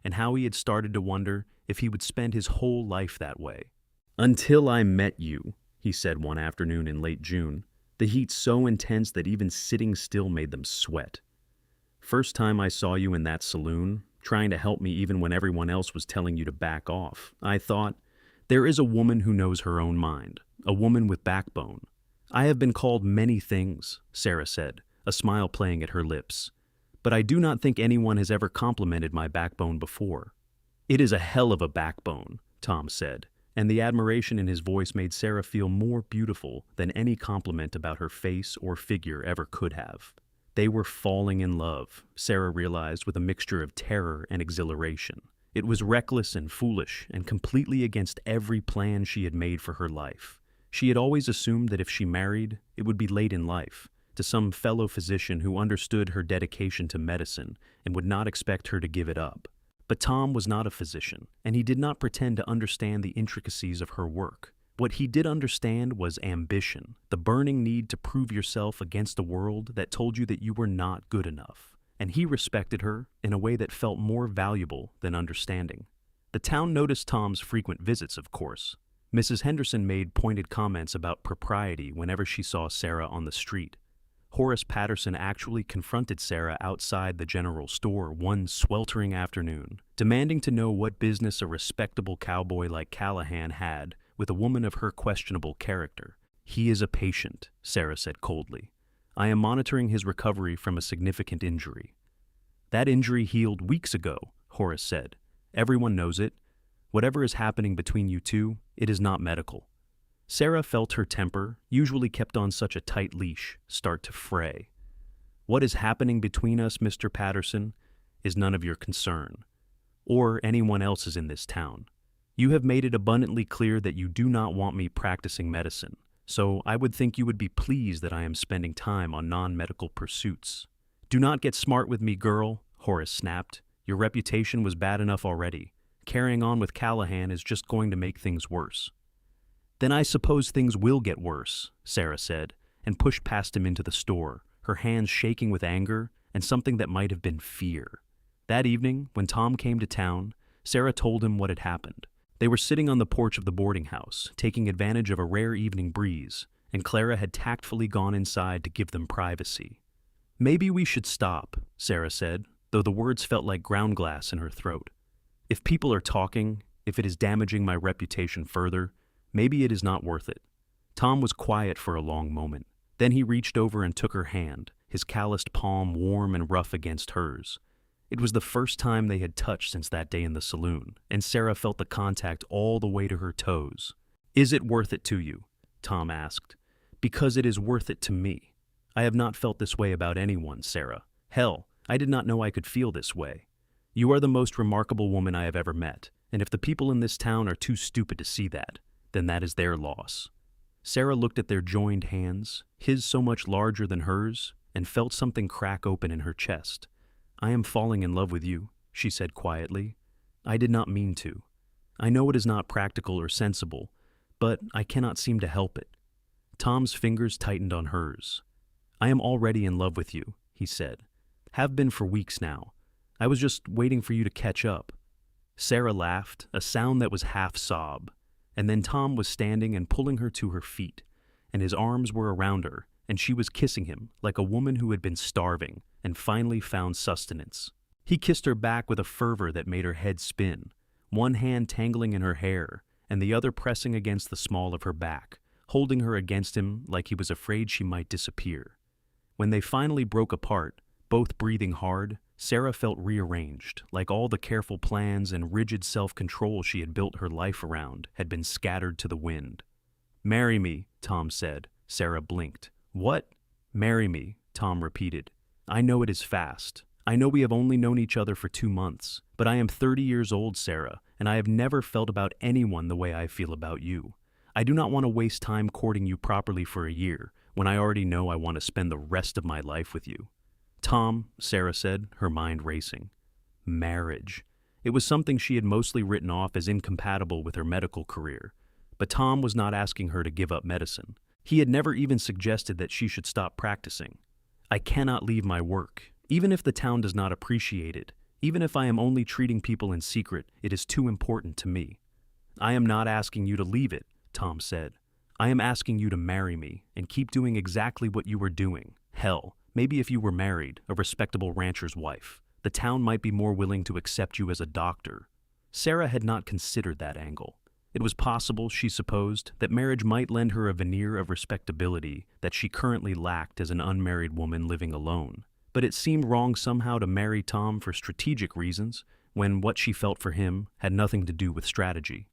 and how he had started to wonder if he would spend his whole life that way. "Until I met you," he said one afternoon in late June, the heat so intense that even sitting still made them sweat. "First time I saw you in that saloon, trying to help me even when everyone else was telling you to back off, I thought, there is a woman who knows her own mind, a woman with backbone." "I have been called many things," Sarah said, a smile playing at her lips, "but I do not think anyone has ever complimented my backbone before." "It is a hell of a backbone," Tom said, and the admiration in his voice made Sarah feel more beautiful than any compliment about her face or figure ever could have. They were falling in love, Sarah realized with a mixture of terror and exhilaration. It was reckless and foolish and completely against every plan she had made for her life. She had always assumed that if she married, it would be late in life, to some fellow physician who understood her dedication to medicine and would not expect her to give it up. But Tom was not a physician, and he did not pretend to understand the intricacies of her work. What he did understand was ambition, the burning need to prove yourself against a world that told you that you were not good enough. And he respected her in a way that felt more valuable than understanding. The town noticed Tom's frequent visits, of course. Mrs. Henderson made pointed comments about propriety whenever she saw Sarah on the street. Horace Patterson actually confronted Sarah outside the general store one sweltering afternoon, demanding to know what business a respectable cowboy like Callahan had with a woman of her questionable character. "He is a patient," Sarah said coldly. "I am monitoring his recovery from a significant injury." "That injury healed weeks ago," Horace said. "Everyone knows it. Whatever is happening between you two, it is not medical." Sarah felt her temper, usually kept on such a tight leash, start to fray. "What is happening between us, Mr. Patterson, is none of your concern, or anyone else's in this town. You have made it abundantly clear that you do not want me practicing medicine, so I would think you would be pleased that I am spending time on non-medical pursuits." "Do not get smart with me, girl," Horace snapped. "Your reputation was bad enough already. Carrying on with Callahan is just going to make things worse." "Then I suppose things will get worse," Sarah said, and pushed past him into the store, her hands shaking with anger and something that might have been fear. That evening, when Tom came to town, Sarah told him what had happened. They were sitting on the porch of the boarding house, taking advantage of a rare evening breeze, and Clara had tactfully gone inside to give them privacy. "Maybe we should stop," Sarah said, though the words felt like ground glass in her throat. "If people are talking, if it is damaging my reputation further, maybe it is not worth it." Tom was quiet for a long moment. Then he reached over and took her hand, his calloused palm warm and rough against hers. It was the first time they had touched since that day in the saloon, and Sarah felt the contact all the way to her toes. "Is it worth it to you?" Tom asked. "Because it is worth it to me. I have not felt this way about anyone, Sarah. Hell, I did not know I could feel this way. You are the most remarkable woman I have ever met, and if the people in this town are too stupid to see that, then that is their loss." Sarah looked at their joined hands, his so much larger than hers, and felt something crack open in her chest. "I am falling in love with you," she said quietly. "I did not mean to. I know it is not practical or sensible, but I cannot seem to help it." Tom's fingers tightened on hers. "I am already in love with you," he said. "Have been for weeks now. I was just waiting for you to catch up." Sarah laughed, a sound that was half sob, and then Tom was standing and pulling her to her feet, and his arms were around her, and she was kissing him like a woman who had been starving and finally found sustenance. He kissed her back with a fervor that made her head spin, one hand tangling in her hair and the other pressing against the small of her back, holding her against him like he was afraid she might disappear. When they finally broke apart, both breathing hard, Sarah felt rearranged, like all the careful plans and rigid self-control she had built her life around had been scattered to the wind. "Marry me," Tom said. Sarah blinked. "What?" "Marry me," Tom repeated. "I know it is fast. I know we have only known each other for 2 months, but I am 30 years old, Sarah, and I have never felt about anyone the way I feel about you. I do not want to waste time courting you properly for a year, when I already know I want to spend the rest of my life with you." "Tom," Sarah said, her mind racing. Marriage. It was something she had mostly written off as incompatible with her medical career. But Tom was not asking her to give up medicine. He had never even suggested that she should stop practicing. "I cannot leave my work. Even if the town does not appreciate it, even if I am only treating people in secret, it is too important to me." "I am not asking you to leave it," Tom said. "I am asking you to marry me and keep doing exactly what you were doing. Hell, maybe if you were married, a respectable rancher's wife, the town might be more willing to accept you as a doctor." Sarah had not considered that angle. It was possible, she supposed, that marriage might lend her a veneer of respectability that she currently lacked as an unmarried woman living alone. But it seemed wrong somehow to marry Tom for strategic reasons, when what she felt for him had nothing to do with strategy.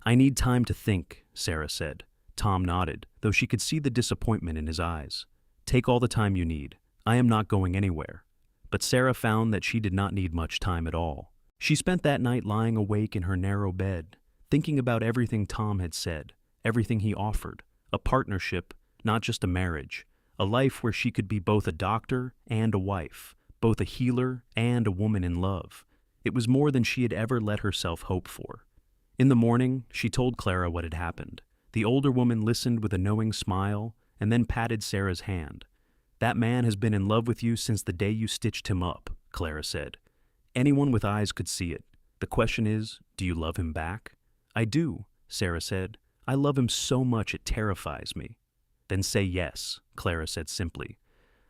"I need time to think," Sarah said. Tom nodded, though she could see the disappointment in his eyes. "Take all the time you need. I am not going anywhere." But Sarah found that she did not need much time at all. She spent that night lying awake in her narrow bed, thinking about everything Tom had said, everything he offered, a partnership, not just a marriage, a life where she could be both a doctor and a wife, both a healer and a woman in love. It was more than she had ever let herself hope for. In the morning, she told Clara what had happened. The older woman listened with a knowing smile and then patted Sarah's hand. "That man has been in love with you since the day you stitched him up," Clara said. Anyone with eyes could see it. "The question is, do you love him back?" "I do," Sarah said. "I love him so much it terrifies me." "Then say yes," Clara said simply.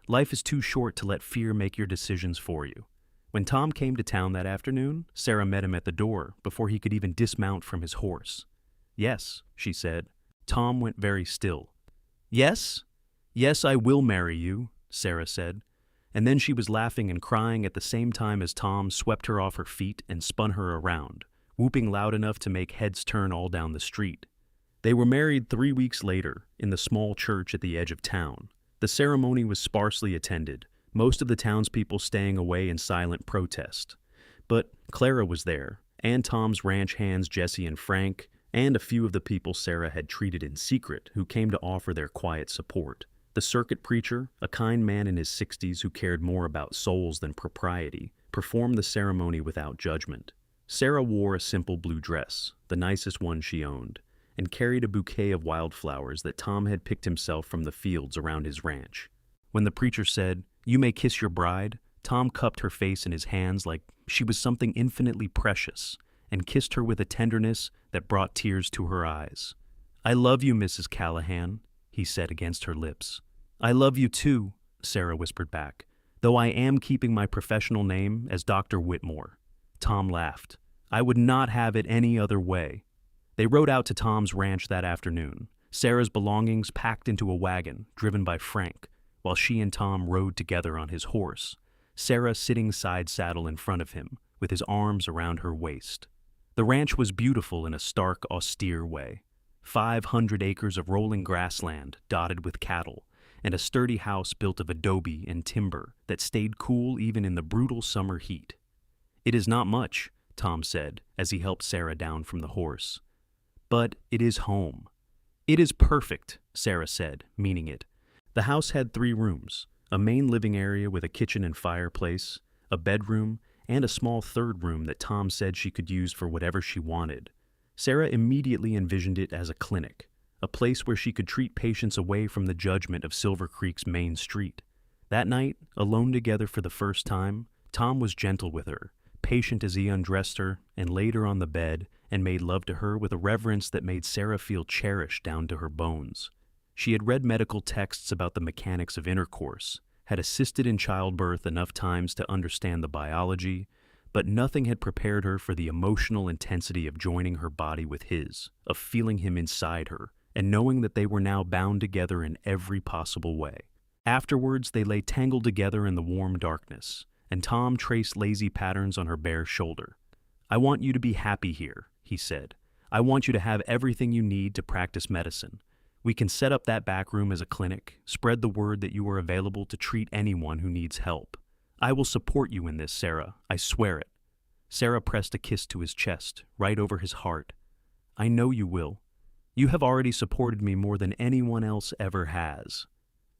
"Life is too short to let fear make your decisions for you." When Tom came to town that afternoon, Sarah met him at the door before he could even dismount from his horse. "Yes," she said. Tom went very still. "Yes? Yes, I will marry you," Sarah said. And then she was laughing and crying at the same time as Tom swept her off her feet and spun her around, whooping loud enough to make heads turn all down the street. They were married 3 weeks later in the small church at the edge of town. The ceremony was sparsely attended, most of the townspeople staying away in silent protest. But Clara was there, and Tom's ranch hands Jesse and Frank, and a few of the people Sarah had treated in secret who came to offer their quiet support. The circuit preacher, a kind man in his 60s who cared more about souls than propriety, performed the ceremony without judgment. Sarah wore a simple blue dress, the nicest one she owned, and carried a bouquet of wildflowers that Tom had picked himself from the fields around his ranch. When the preacher said, "You may kiss your bride," Tom cupped her face in his hands like she was something infinitely precious, and kissed her with a tenderness that brought tears to her eyes. "I love you, Mrs. Callahan," he said against her lips. "I love you too," Sarah whispered back, "though I am keeping my professional name as Dr. Whitmore." Tom laughed. "I would not have it any other way." They rode out to Tom's ranch that afternoon, Sarah's belongings packed into a wagon driven by Frank, while she and Tom rode together on his horse, Sarah sitting side saddle in front of him, with his arms around her waist. The ranch was beautiful in a stark, austere way. 500 acres of rolling grassland dotted with cattle, and a sturdy house built of adobe and timber that stayed cool even in the brutal summer heat. "It is not much," Tom said as he helped Sarah down from the horse. "But it is home." "It is perfect," Sarah said, meaning it. The house had 3 rooms, a main living area with a kitchen and fireplace, a bedroom, and a small 3rd room that Tom said she could use for whatever she wanted. Sarah immediately envisioned it as a clinic, a place where she could treat patients away from the judgment of Silver Creek's main street. That night, alone together for the first time, Tom was gentle with her, patient as he undressed her and laid her on the bed and made love to her with a reverence that made Sarah feel cherished down to her bones. She had read medical texts about the mechanics of intercourse, had assisted in childbirth enough times to understand the biology, but nothing had prepared her for the emotional intensity of joining her body with his, of feeling him inside her, and knowing that they were now bound together in every possible way. Afterwards, they lay tangled together in the warm darkness, and Tom traced lazy patterns on her bare shoulder. "I want you to be happy here," he said. "I want you to have everything you need to practice medicine. We can set up that back room as a clinic, spread the word that you are available to treat anyone who needs help. I will support you in this, Sarah. I swear it." Sarah pressed a kiss to his chest, right over his heart. "I know you will. You have already supported me more than anyone else ever has."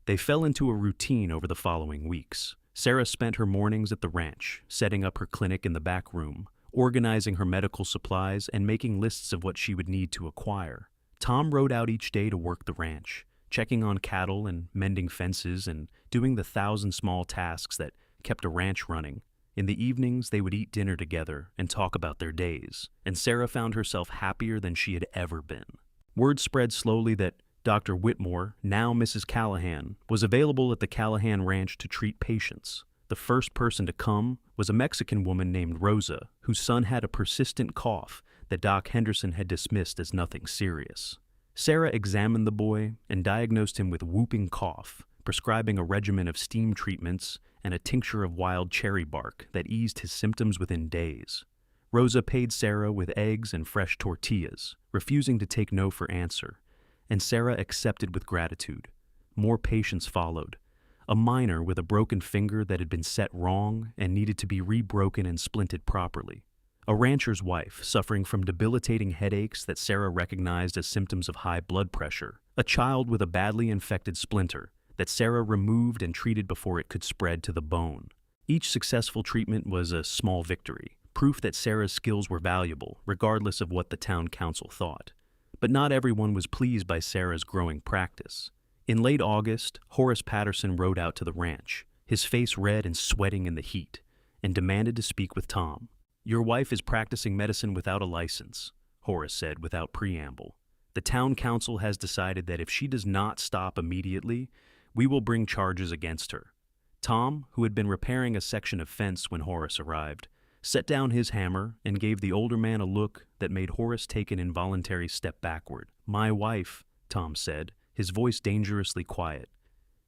They fell into a routine over the following weeks. Sarah spent her mornings at the ranch, setting up her clinic in the back room, organizing her medical supplies, and making lists of what she would need to acquire. Tom rode out each day to work the ranch, checking on cattle and mending fences and doing the 1,000 small tasks that kept a ranch running. In the evenings, they would eat dinner together and talk about their days, and Sarah found herself happier than she had ever been. Word spread slowly that Dr. Whitmore, now Mrs. Callahan, was available at the Callahan Ranch to treat patients. The first person to come was a Mexican woman named Rosa, whose son had a persistent cough that Doc Henderson had dismissed as nothing serious. Sarah examined the boy and diagnosed him with whooping cough, prescribing a regimen of steam treatments and a tincture of wild cherry bark that eased his symptoms within days. Rosa paid Sarah with eggs and fresh tortillas, refusing to take no for answer, and Sarah accepted with gratitude. More patients followed. A miner with a broken finger that had been set wrong and needed to be rebroken and splinted properly. A rancher's wife suffering from debilitating headaches that Sarah recognized as symptoms of high blood pressure. A child with a badly infected splinter that Sarah removed and treated before it could spread to the bone. Each successful treatment was a small victory, proof that Sarah's skills were valuable, regardless of what the town council thought. But not everyone was pleased by Sarah's growing practice. In late August, Horace Patterson rode out to the ranch, his face red and sweating in the heat, and demanded to speak with Tom. "Your wife is practicing medicine without a license," Horace said without preamble. "The town council has decided that if she does not stop immediately, we will bring charges against her." Tom, who had been repairing a section of fence when Horace arrived, set down his hammer and gave the older man a look that made Horace take an involuntary step backward. "My wife," Tom said, his voice dangerously quiet,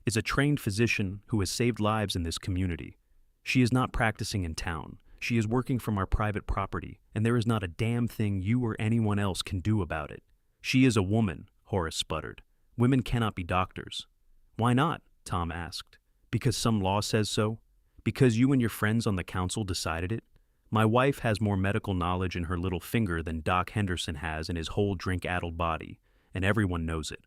"is a trained physician who has saved lives in this community. She is not practicing in town. She is working from our private property, and there is not a damn thing you or anyone else can do about it." "She is a woman," Horace sputtered. "Women cannot be doctors." "Why not?" Tom asked. "Because some law says so? Because you and your friends on the council decided it? My wife has more medical knowledge in her little finger than Doc Henderson has in his whole drink-addled body, and everyone knows it.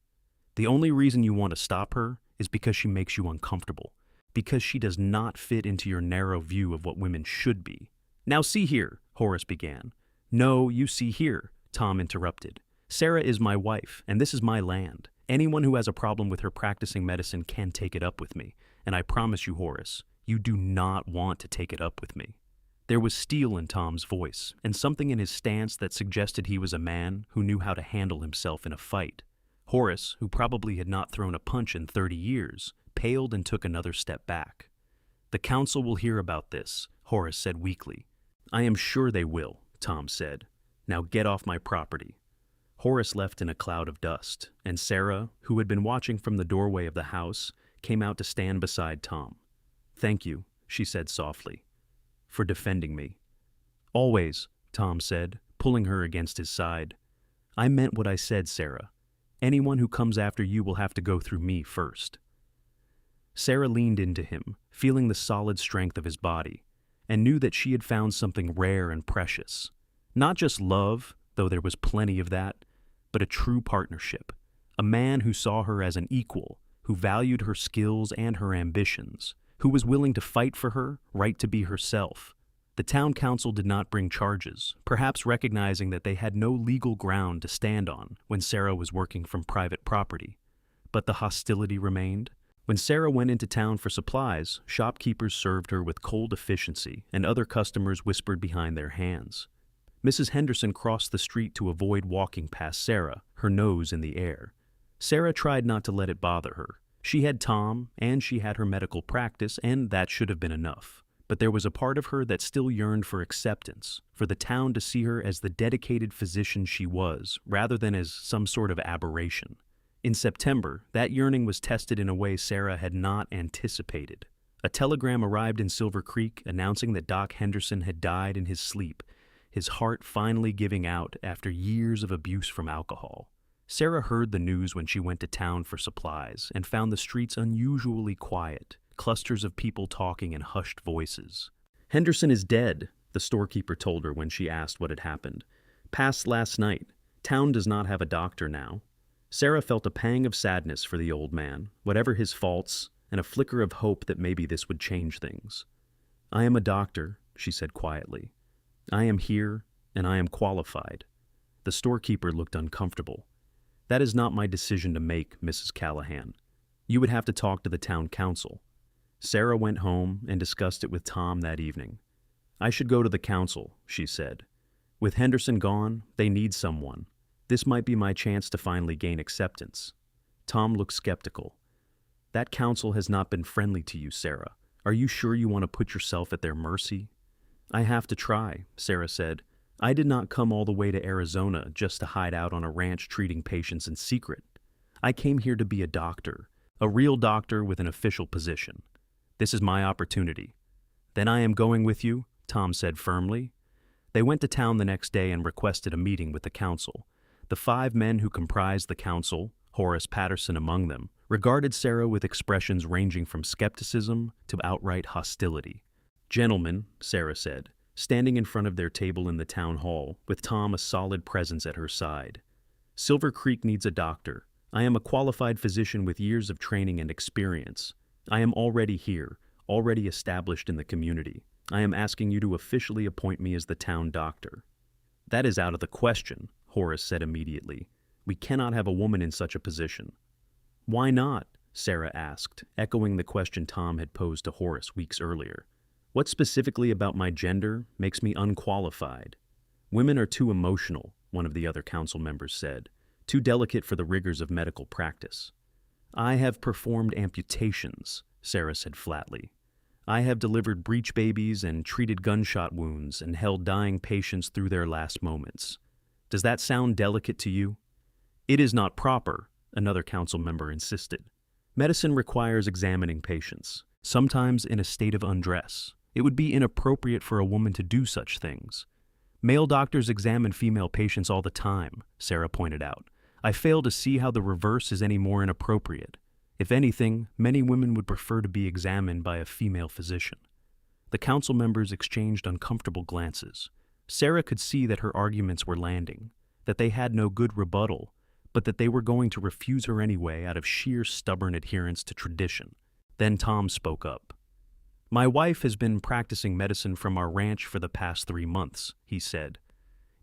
The only reason you want to stop her is because she makes you uncomfortable, because she does not fit into your narrow view of what women should be." "Now see here," Horace began. "No, you see here," Tom interrupted. "Sarah is my wife, and this is my land. Anyone who has a problem with her practicing medicine can take it up with me, and I promise you, Horace, you do not want to take it up with me." There was steel in Tom's voice, and something in his stance that suggested he was a man who knew how to handle himself in a fight. Horace, who probably had not thrown a punch in 30 years, paled and took another step back. "The council will hear about this," Horace said weakly. "I am sure they will," Tom said. "Now get off my property." Horace left in a cloud of dust, and Sarah, who had been watching from the doorway of the house, came out to stand beside Tom. "Thank you," she said softly, "for defending me." "Always," Tom said, pulling her against his side. "I meant what I said, Sarah. Anyone who comes after you will have to go through me first." Sarah leaned into him, feeling the solid strength of his body, and knew that she had found something rare and precious. Not just love, though there was plenty of that, but a true partnership. A man who saw her as an equal, who valued her skills and her ambitions, who was willing to fight for her right to be herself. The town council did not bring charges, perhaps recognizing that they had no legal ground to stand on when Sarah was working from private property. But the hostility remained. When Sarah went into town for supplies, shopkeepers served her with cold efficiency, and other customers whispered behind their hands. Mrs. Henderson crossed the street to avoid walking past Sarah, her nose in the air. Sarah tried not to let it bother her. She had Tom, and she had her medical practice, and that should have been enough. But there was a part of her that still yearned for acceptance, for the town to see her as the dedicated physician she was, rather than as some sort of aberration. In September, that yearning was tested in a way Sarah had not anticipated. A telegram arrived in Silver Creek announcing that Doc Henderson had died in his sleep, his heart finally giving out after years of abuse from alcohol. Sarah heard the news when she went to town for supplies and found the streets unusually quiet, clusters of people talking in hushed voices. "Henderson is dead," the storekeeper told her when she asked what had happened. "Passed last night. Town does not have a doctor now." Sarah felt a pang of sadness for the old man, whatever his faults, and a flicker of hope that maybe this would change things. "I am a doctor," she said quietly. "I am here, and I am qualified." The storekeeper looked uncomfortable. "That is not my decision to make, Mrs. Callahan. You would have to talk to the town council." Sarah went home and discussed it with Tom that evening. "I should go to the council," she said. "With Henderson gone, they need someone. This might be my chance to finally gain acceptance." Tom looked skeptical. "That council has not been friendly to you, Sarah. Are you sure you want to put yourself at their mercy?" "I have to try," Sarah said. "I did not come all the way to Arizona just to hide out on a ranch treating patients in secret. I came here to be a doctor, a real doctor with an official position. This is my opportunity." "Then I am going with you," Tom said firmly. They went to town the next day and requested a meeting with the council. The 5 men who comprised the council, Horace Patterson among them, regarded Sarah with expressions ranging from skepticism to outright hostility. "Gentlemen," Sarah said, standing in front of their table in the town hall, with Tom a solid presence at her side, "Silver Creek needs a doctor, I am a qualified physician with years of training and experience. I am already here, already established in the community. I am asking you to officially appoint me as the town doctor." "That is out of the question," Horace said immediately. "We cannot have a woman in such a position." "Why not?" Sarah asked, echoing the question Tom had posed to Horace weeks earlier. "What specifically about my gender makes me unqualified?" "Women are too emotional," one of the other council members said, "too delicate for the rigors of medical practice." "I have performed amputations," Sarah said flatly. "I have delivered breech babies and treated gunshot wounds and held dying patients through their last moments. Does that sound delicate to you?" "It is not proper," another council member insisted. "Medicine requires examining patients, sometimes in a state of undress. It would be inappropriate for a woman to do such things." "Male doctors examine female patients all the time," Sarah pointed out. "I fail to see how the reverse is any more inappropriate. If anything, many women would prefer to be examined by a female physician." The council members exchanged uncomfortable glances. Sarah could see that her arguments were landing, that they had no good rebuttal, but that they were going to refuse her anyway out of sheer stubborn adherence to tradition. Then Tom spoke up. "My wife has been practicing medicine from our ranch for the past 3 months," he said.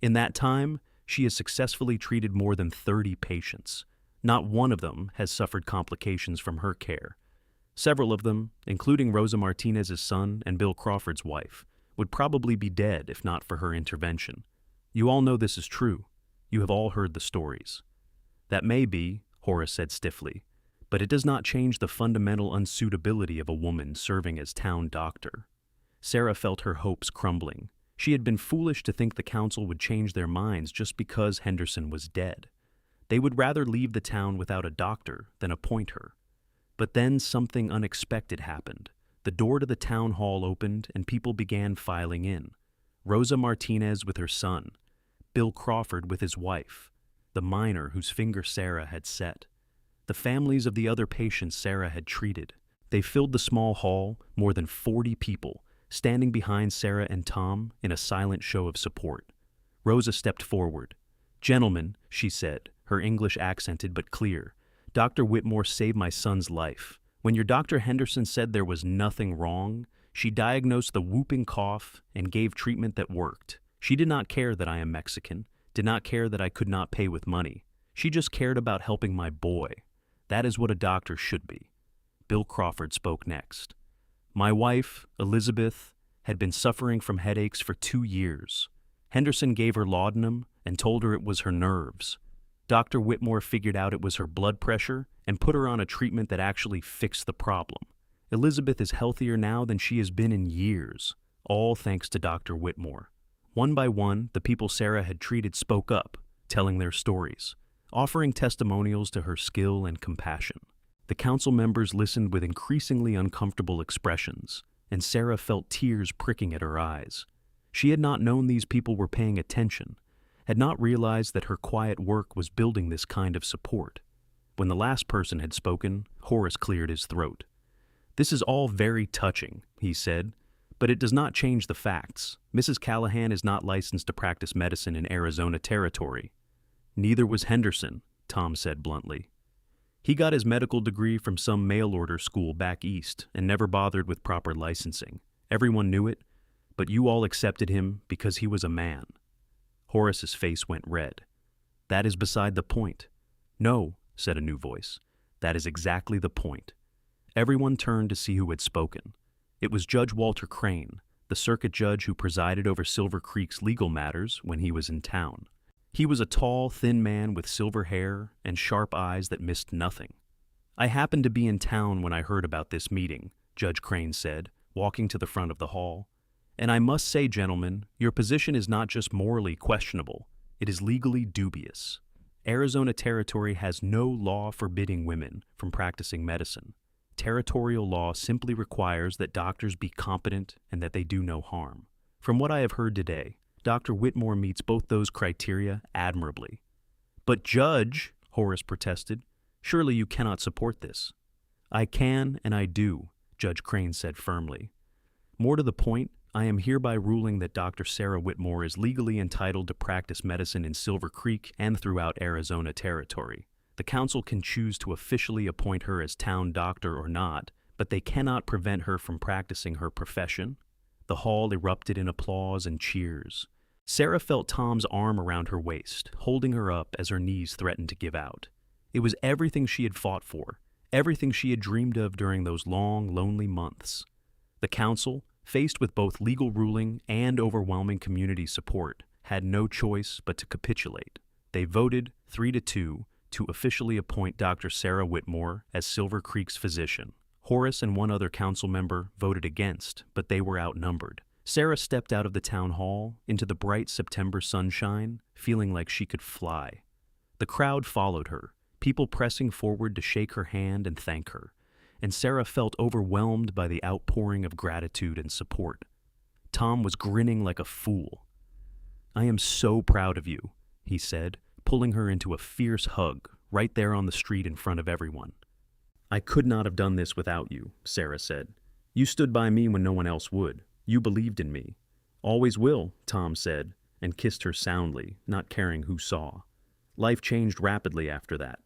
"In that time, she has successfully treated more than 30 patients. Not one of them has suffered complications from her care. Several of them, including Rosa Martinez's son and Bill Crawford's wife, would probably be dead if not for her intervention. You all know this is true. You have all heard the stories." "That may be," Horace said stiffly, "but it does not change the fundamental unsuitability of a woman serving as town doctor." Sarah felt her hopes crumbling. She had been foolish to think the council would change their minds just because Henderson was dead. They would rather leave the town without a doctor than appoint her. But then something unexpected happened. The door to the town hall opened and people began filing in. Rosa Martinez with her son, Bill Crawford with his wife, the miner whose finger Sarah had set, the families of the other patients Sarah had treated. They filled the small hall, more than 40 people, standing behind Sarah and Tom in a silent show of support. Rosa stepped forward. "Gentlemen," she said, her English accented but clear, "Dr. Whitmore saved my son's life. When your Dr. Henderson said there was nothing wrong, she diagnosed the whooping cough and gave treatment that worked. She did not care that I am Mexican, did not care that I could not pay with money. She just cared about helping my boy. That is what a doctor should be." Bill Crawford spoke next. "My wife, Elizabeth, had been suffering from headaches for 2 years. Henderson gave her laudanum and told her it was her nerves. Dr. Whitmore figured out it was her blood pressure and put her on a treatment that actually fixed the problem. Elizabeth is healthier now than she has been in years, all thanks to Dr. Whitmore." One by one, the people Sarah had treated spoke up, telling their stories, offering testimonials to her skill and compassion. The council members listened with increasingly uncomfortable expressions, and Sarah felt tears pricking at her eyes. She had not known these people were paying attention, had not realized that her quiet work was building this kind of support. When the last person had spoken, Horace cleared his throat. "This is all very touching," he said, "but it does not change the facts. Mrs. Callahan is not licensed to practice medicine in Arizona Territory." "Neither was Henderson," Tom said bluntly. "He got his medical degree from some mail-order school back east and never bothered with proper licensing. Everyone knew it, but you all accepted him because he was a man." Horace's face went red. "That is beside the point." "No," said a new voice. "That is exactly the point." Everyone turned to see who had spoken. It was Judge Walter Crane, the circuit judge who presided over Silver Creek's legal matters when he was in town. He was a tall, thin man with silver hair and sharp eyes that missed nothing. "I happened to be in town when I heard about this meeting," Judge Crane said, walking to the front of the hall. "And I must say, gentlemen, your position is not just morally questionable, it is legally dubious. Arizona Territory has no law forbidding women from practicing medicine. Territorial law simply requires that doctors be competent and that they do no harm. From what I have heard today, Dr. Whitmore meets both those criteria admirably." "But Judge," Horace protested, "surely you cannot support this." "I can and I do," Judge Crane said firmly. "More to the point, I am hereby ruling that Dr. Sarah Whitmore is legally entitled to practice medicine in Silver Creek and throughout Arizona Territory. The council can choose to officially appoint her as town doctor or not, but they cannot prevent her from practicing her profession. The hall erupted in applause and cheers. Sarah felt Tom's arm around her waist, holding her up as her knees threatened to give out. It was everything she had fought for, everything she had dreamed of during those long, lonely months. The council, faced with both legal ruling and overwhelming community support, had no choice but to capitulate. They voted 3-2 to officially appoint Dr. Sarah Whitmore as Silver Creek's physician. Horace and one other council member voted against, but they were outnumbered. Sarah stepped out of the town hall into the bright September sunshine, feeling like she could fly. The crowd followed her, people pressing forward to shake her hand and thank her, and Sarah felt overwhelmed by the outpouring of gratitude and support. Tom was grinning like a fool. "I am so proud of you," he said, pulling her into a fierce hug right there on the street in front of everyone. "I could not have done this without you," Sarah said. "You stood by me when no one else would. You believed in me." "Always will," Tom said, and kissed her soundly, not caring who saw. Life changed rapidly after that.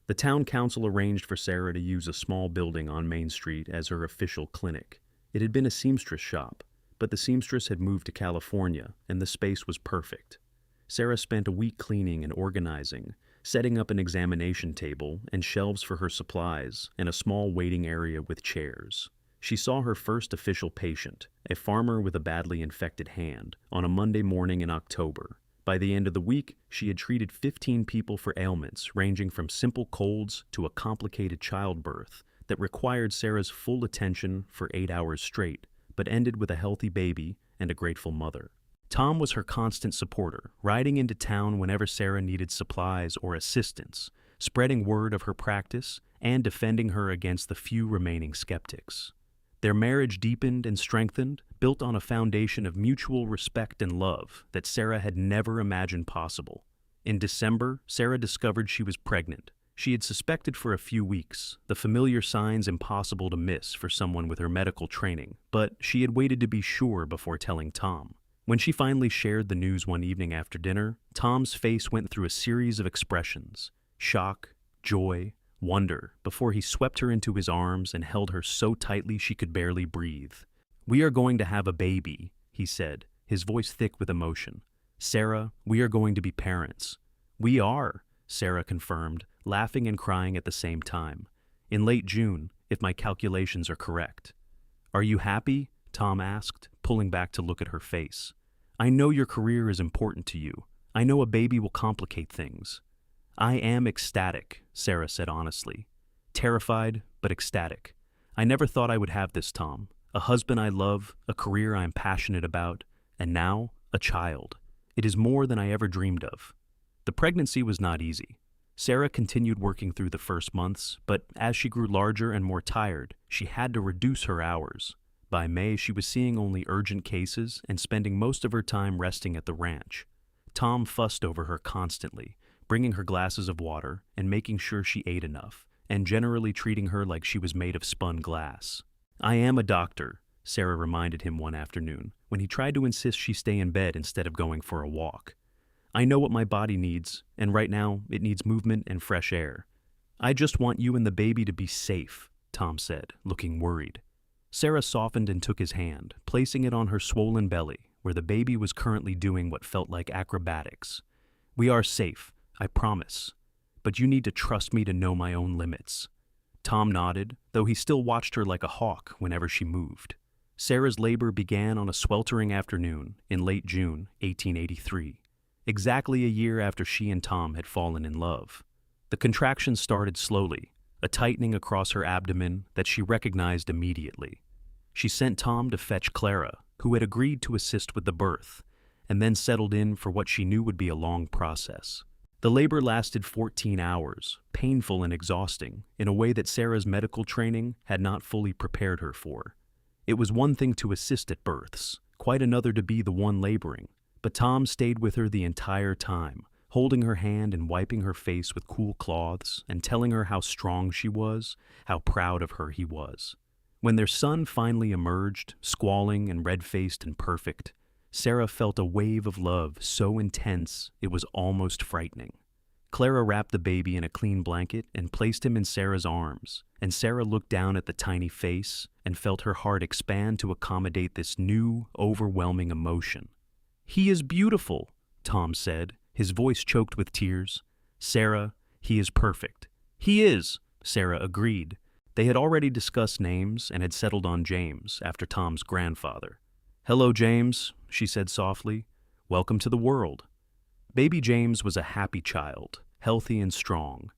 The town council arranged for Sarah to use a small building on Main Street as her official clinic. It had been a seamstress shop, but the seamstress had moved to California, and the space was perfect. Sarah spent a week cleaning and organizing, setting up an examination table and shelves for her supplies and a small waiting area with chairs. She saw her first official patient, a farmer with a badly infected hand, on a Monday morning in October. By the end of the week, she had treated 15 people for ailments ranging from simple colds to a complicated childbirth that required Sarah's full attention for 8 hours straight, but ended with a healthy baby and a grateful mother. Tom was her constant supporter, riding into town whenever Sarah needed supplies or assistance, spreading word of her practice and defending her against the few remaining skeptics. Their marriage deepened and strengthened, built on a foundation of mutual respect and love that Sarah had never imagined possible. In December, Sarah discovered she was pregnant. She had suspected for a few weeks, the familiar signs impossible to miss for someone with her medical training, but she had waited to be sure before telling Tom. When she finally shared the news one evening after dinner, Tom's face went through a series of expressions: shock, joy, wonder, before he swept her into his arms and held her so tightly she could barely breathe. "We are going to have a baby," he said, his voice thick with emotion. "Sarah, we are going to be parents." "We are," Sarah confirmed, laughing and crying at the same time. "In late June, if my calculations are correct." "Are you happy?" Tom asked, pulling back to look at her face. "I know your career is important to you. I know a baby will complicate things." "I am ecstatic," Sarah said honestly. "Terrified, but ecstatic. I never thought I would have this, Tom. A husband I love, a career I am passionate about, and now, a child. It is more than I ever dreamed of." The pregnancy was not easy. Sarah continued working through the first months, but as she grew larger and more tired, she had to reduce her hours. By May, she was seeing only urgent cases and spending most of her time resting at the ranch. Tom fussed over her constantly, bringing her glasses of water and making sure she ate enough, and generally treating her like she was made of spun glass. "I am a doctor," Sarah reminded him one afternoon, when he tried to insist she stay in bed instead of going for a walk. "I know what my body needs, and right now it needs movement and fresh air." "I just want you and the baby to be safe," Tom said, looking worried. Sarah softened and took his hand, placing it on her swollen belly, where the baby was currently doing what felt like acrobatics. "We are safe, I promise. But you need to trust me to know my own limits." Tom nodded, though he still watched her like a hawk whenever she moved. Sarah's labor began on a sweltering afternoon in late June 1883, exactly a year after she and Tom had fallen in love. The contractions started slowly, a tightening across her abdomen that she recognized immediately. She sent Tom to fetch Clara, who had agreed to assist with the birth, and then settled in for what she knew would be a long process. The labor lasted 14 hours, painful and exhausting, in a way that Sarah's medical training had not fully prepared her for. It was one thing to assist at births, quite another to be the one laboring, but Tom stayed with her the entire time, holding her hand and wiping her face with cool cloths and telling her how strong she was, how proud of her he was. When their son finally emerged, squalling and red-faced and perfect, Sarah felt a wave of love so intense it was almost frightening. Clara wrapped the baby in a clean blanket and placed him in Sarah's arms, and Sarah looked down at the tiny face and felt her heart expand to accommodate this new, overwhelming emotion. "He is beautiful," Tom said, his voice choked with tears. "Sarah, he is perfect." "He is," Sarah agreed. They had already discussed names and had settled on James, after Tom's grandfather. "Hello, James," she said softly. "Welcome to the world." Baby James was a happy child, healthy and strong,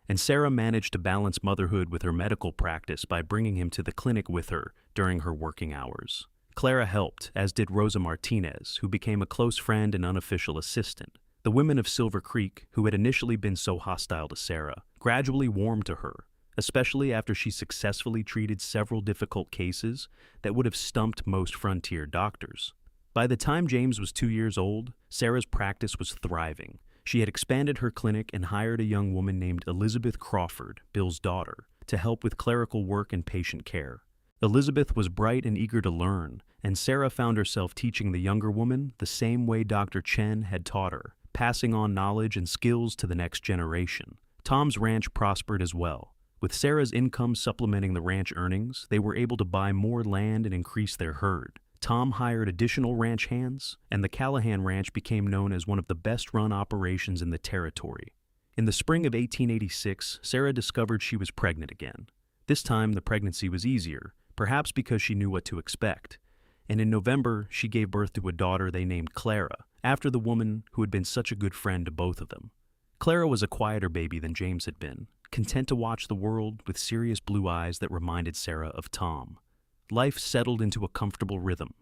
and Sarah managed to balance motherhood with her medical practice by bringing him to the clinic with her during her working hours. Clara helped, as did Rosa Martinez, who became a close friend and unofficial assistant. The women of Silver Creek, who had initially been so hostile to Sarah, gradually warmed to her, especially after she successfully treated several difficult cases that would have stumped most frontier doctors. By the time James was 2 years old, Sarah's practice was thriving. She had expanded her clinic and hired a young woman named Elizabeth Crawford, Bill's daughter, to help with clerical work and patient care. Elizabeth was bright and eager to learn, and Sarah found herself teaching the younger woman the same way Dr. Chen had taught her, passing on knowledge and skills to the next generation. Tom's ranch prospered as well. With Sarah's income supplementing the ranch earnings, they were able to buy more land and increase their herd. Tom hired additional ranch hands, and the Callahan Ranch became known as one of the best-run operations in the territory. In the spring of 1886, Sarah discovered she was pregnant again. This time, the pregnancy was easier, perhaps because she knew what to expect. And in November, she gave birth to a daughter they named Clara, after the woman who had been such a good friend to both of them. Clara was a quieter baby than James had been, content to watch the world with serious blue eyes that reminded Sarah of Tom. Life settled into a comfortable rhythm.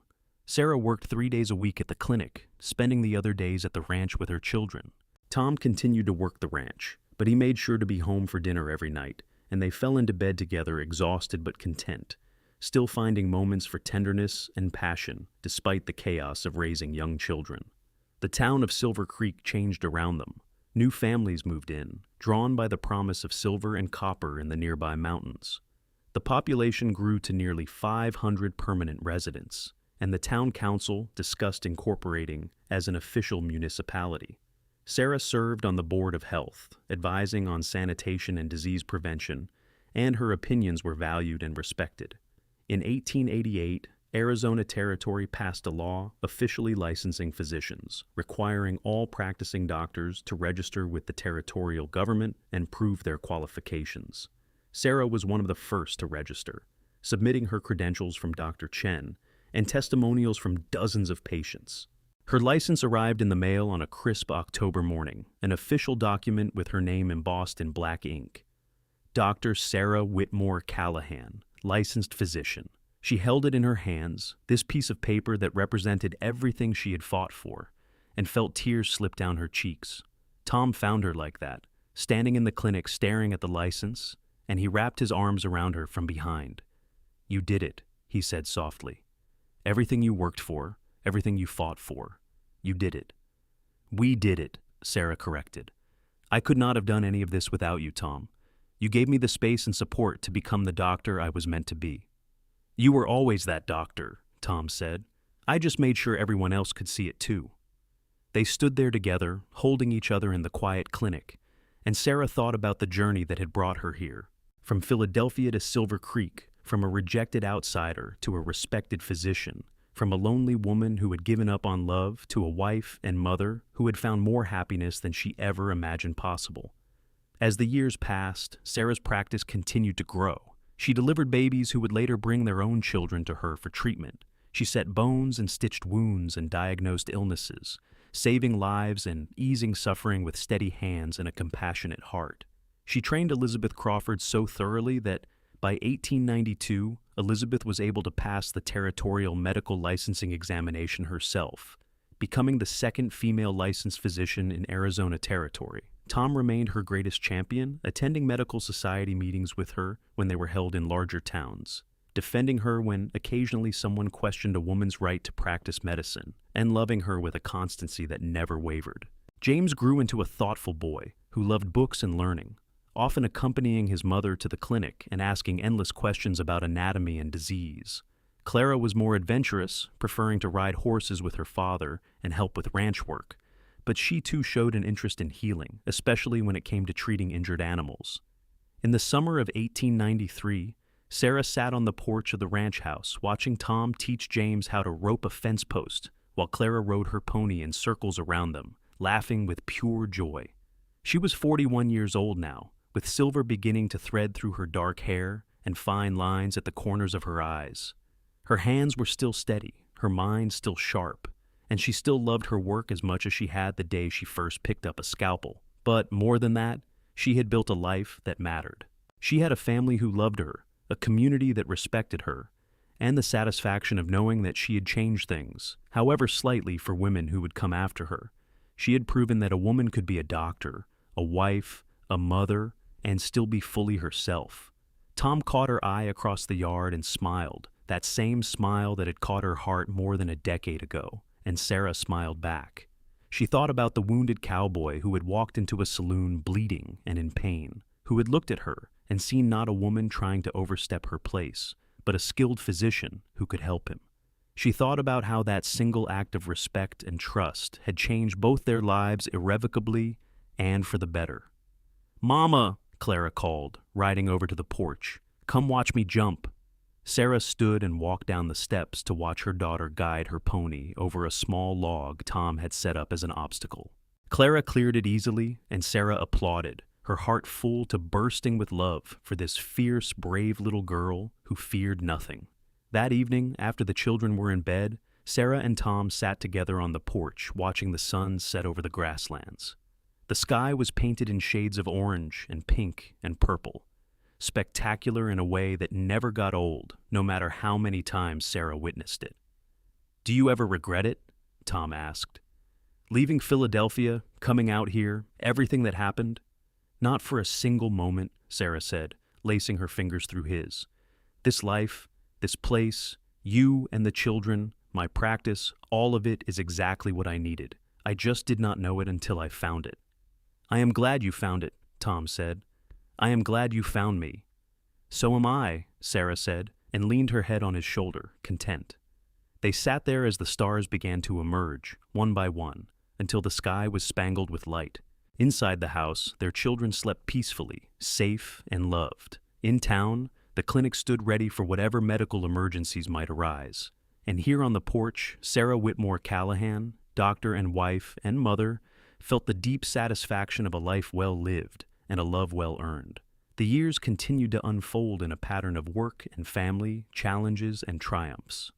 Sarah worked 3 days a week at the clinic, spending the other days at the ranch with her children. Tom continued to work the ranch, but he made sure to be home for dinner every night, and they fell into bed together exhausted but content, still finding moments for tenderness and passion despite the chaos of raising young children. The town of Silver Creek changed around them. New families moved in, drawn by the promise of silver and copper in the nearby mountains. The population grew to nearly 500 permanent residents, and the town council discussed incorporating as an official municipality. Sarah served on the Board of Health, advising on sanitation and disease prevention, and her opinions were valued and respected. In 1888, Arizona Territory passed a law officially licensing physicians, requiring all practicing doctors to register with the territorial government and prove their qualifications. Sarah was one of the first to register, submitting her credentials from Dr. Chen and testimonials from dozens of patients. Her license arrived in the mail on a crisp October morning, an official document with her name embossed in black ink. Dr. Sarah Whitmore Callahan, licensed physician. She held it in her hands, this piece of paper that represented everything she had fought for, and felt tears slip down her cheeks. Tom found her like that, standing in the clinic staring at the license, and he wrapped his arms around her from behind. "You did it," he said softly. "Everything you worked for, everything you fought for, you did it." "We did it," Sarah corrected. "I could not have done any of this without you, Tom. You gave me the space and support to become the doctor I was meant to be." "You were always that doctor," Tom said. "I just made sure everyone else could see it too." They stood there together, holding each other in the quiet clinic, and Sarah thought about the journey that had brought her here. From Philadelphia to Silver Creek, from a rejected outsider to a respected physician, from a lonely woman who had given up on love to a wife and mother who had found more happiness than she ever imagined possible. As the years passed, Sarah's practice continued to grow. She delivered babies who would later bring their own children to her for treatment. She set bones and stitched wounds and diagnosed illnesses, saving lives and easing suffering with steady hands and a compassionate heart. She trained Elizabeth Crawford so thoroughly that by 1892, Elizabeth was able to pass the territorial medical licensing examination herself, becoming the second female licensed physician in Arizona Territory. Tom remained her greatest champion, attending medical society meetings with her when they were held in larger towns, defending her when occasionally someone questioned a woman's right to practice medicine, and loving her with a constancy that never wavered. James grew into a thoughtful boy who loved books and learning, often accompanying his mother to the clinic and asking endless questions about anatomy and disease. Clara was more adventurous, preferring to ride horses with her father and help with ranch work, but she too showed an interest in healing, especially when it came to treating injured animals. In the summer of 1893, Sarah sat on the porch of the ranch house watching Tom teach James how to rope a fence post while Clara rode her pony in circles around them, laughing with pure joy. She was 41 years old now, with silver beginning to thread through her dark hair and fine lines at the corners of her eyes. Her hands were still steady, her mind still sharp, and she still loved her work as much as she had the day she first picked up a scalpel. But more than that, she had built a life that mattered. She had a family who loved her, a community that respected her, and the satisfaction of knowing that she had changed things, however slightly, for women who would come after her. She had proven that a woman could be a doctor, a wife, a mother, and still be fully herself. Tom caught her eye across the yard and smiled, that same smile that had caught her heart more than a decade ago, and Sarah smiled back. She thought about the wounded cowboy who had walked into a saloon bleeding and in pain, who had looked at her and seen not a woman trying to overstep her place, but a skilled physician who could help him. She thought about how that single act of respect and trust had changed both their lives irrevocably and for the better. "Mama," Clara called, riding over to the porch. "Come watch me jump." Sarah stood and walked down the steps to watch her daughter guide her pony over a small log Tom had set up as an obstacle. Clara cleared it easily, and Sarah applauded, her heart full to bursting with love for this fierce, brave little girl who feared nothing. That evening, after the children were in bed, Sarah and Tom sat together on the porch watching the sun set over the grasslands. The sky was painted in shades of orange and pink and purple, spectacular in a way that never got old, no matter how many times Sarah witnessed it. "Do you ever regret it?" Tom asked. "Leaving Philadelphia, coming out here, everything that happened?" "Not for a single moment," Sarah said, lacing her fingers through his. "This life, this place, you and the children, my practice, all of it is exactly what I needed. I just did not know it until I found it." "I am glad you found it," Tom said. "I am glad you found me." "So am I," Sarah said, and leaned her head on his shoulder, content. They sat there as the stars began to emerge, one by one, until the sky was spangled with light. Inside the house, their children slept peacefully, safe and loved. In town, the clinic stood ready for whatever medical emergencies might arise. And here on the porch, Sarah Whitmore Callahan, doctor and wife and mother, felt the deep satisfaction of a life well lived and a love well earned. The years continued to unfold in a pattern of work and family, challenges and triumphs.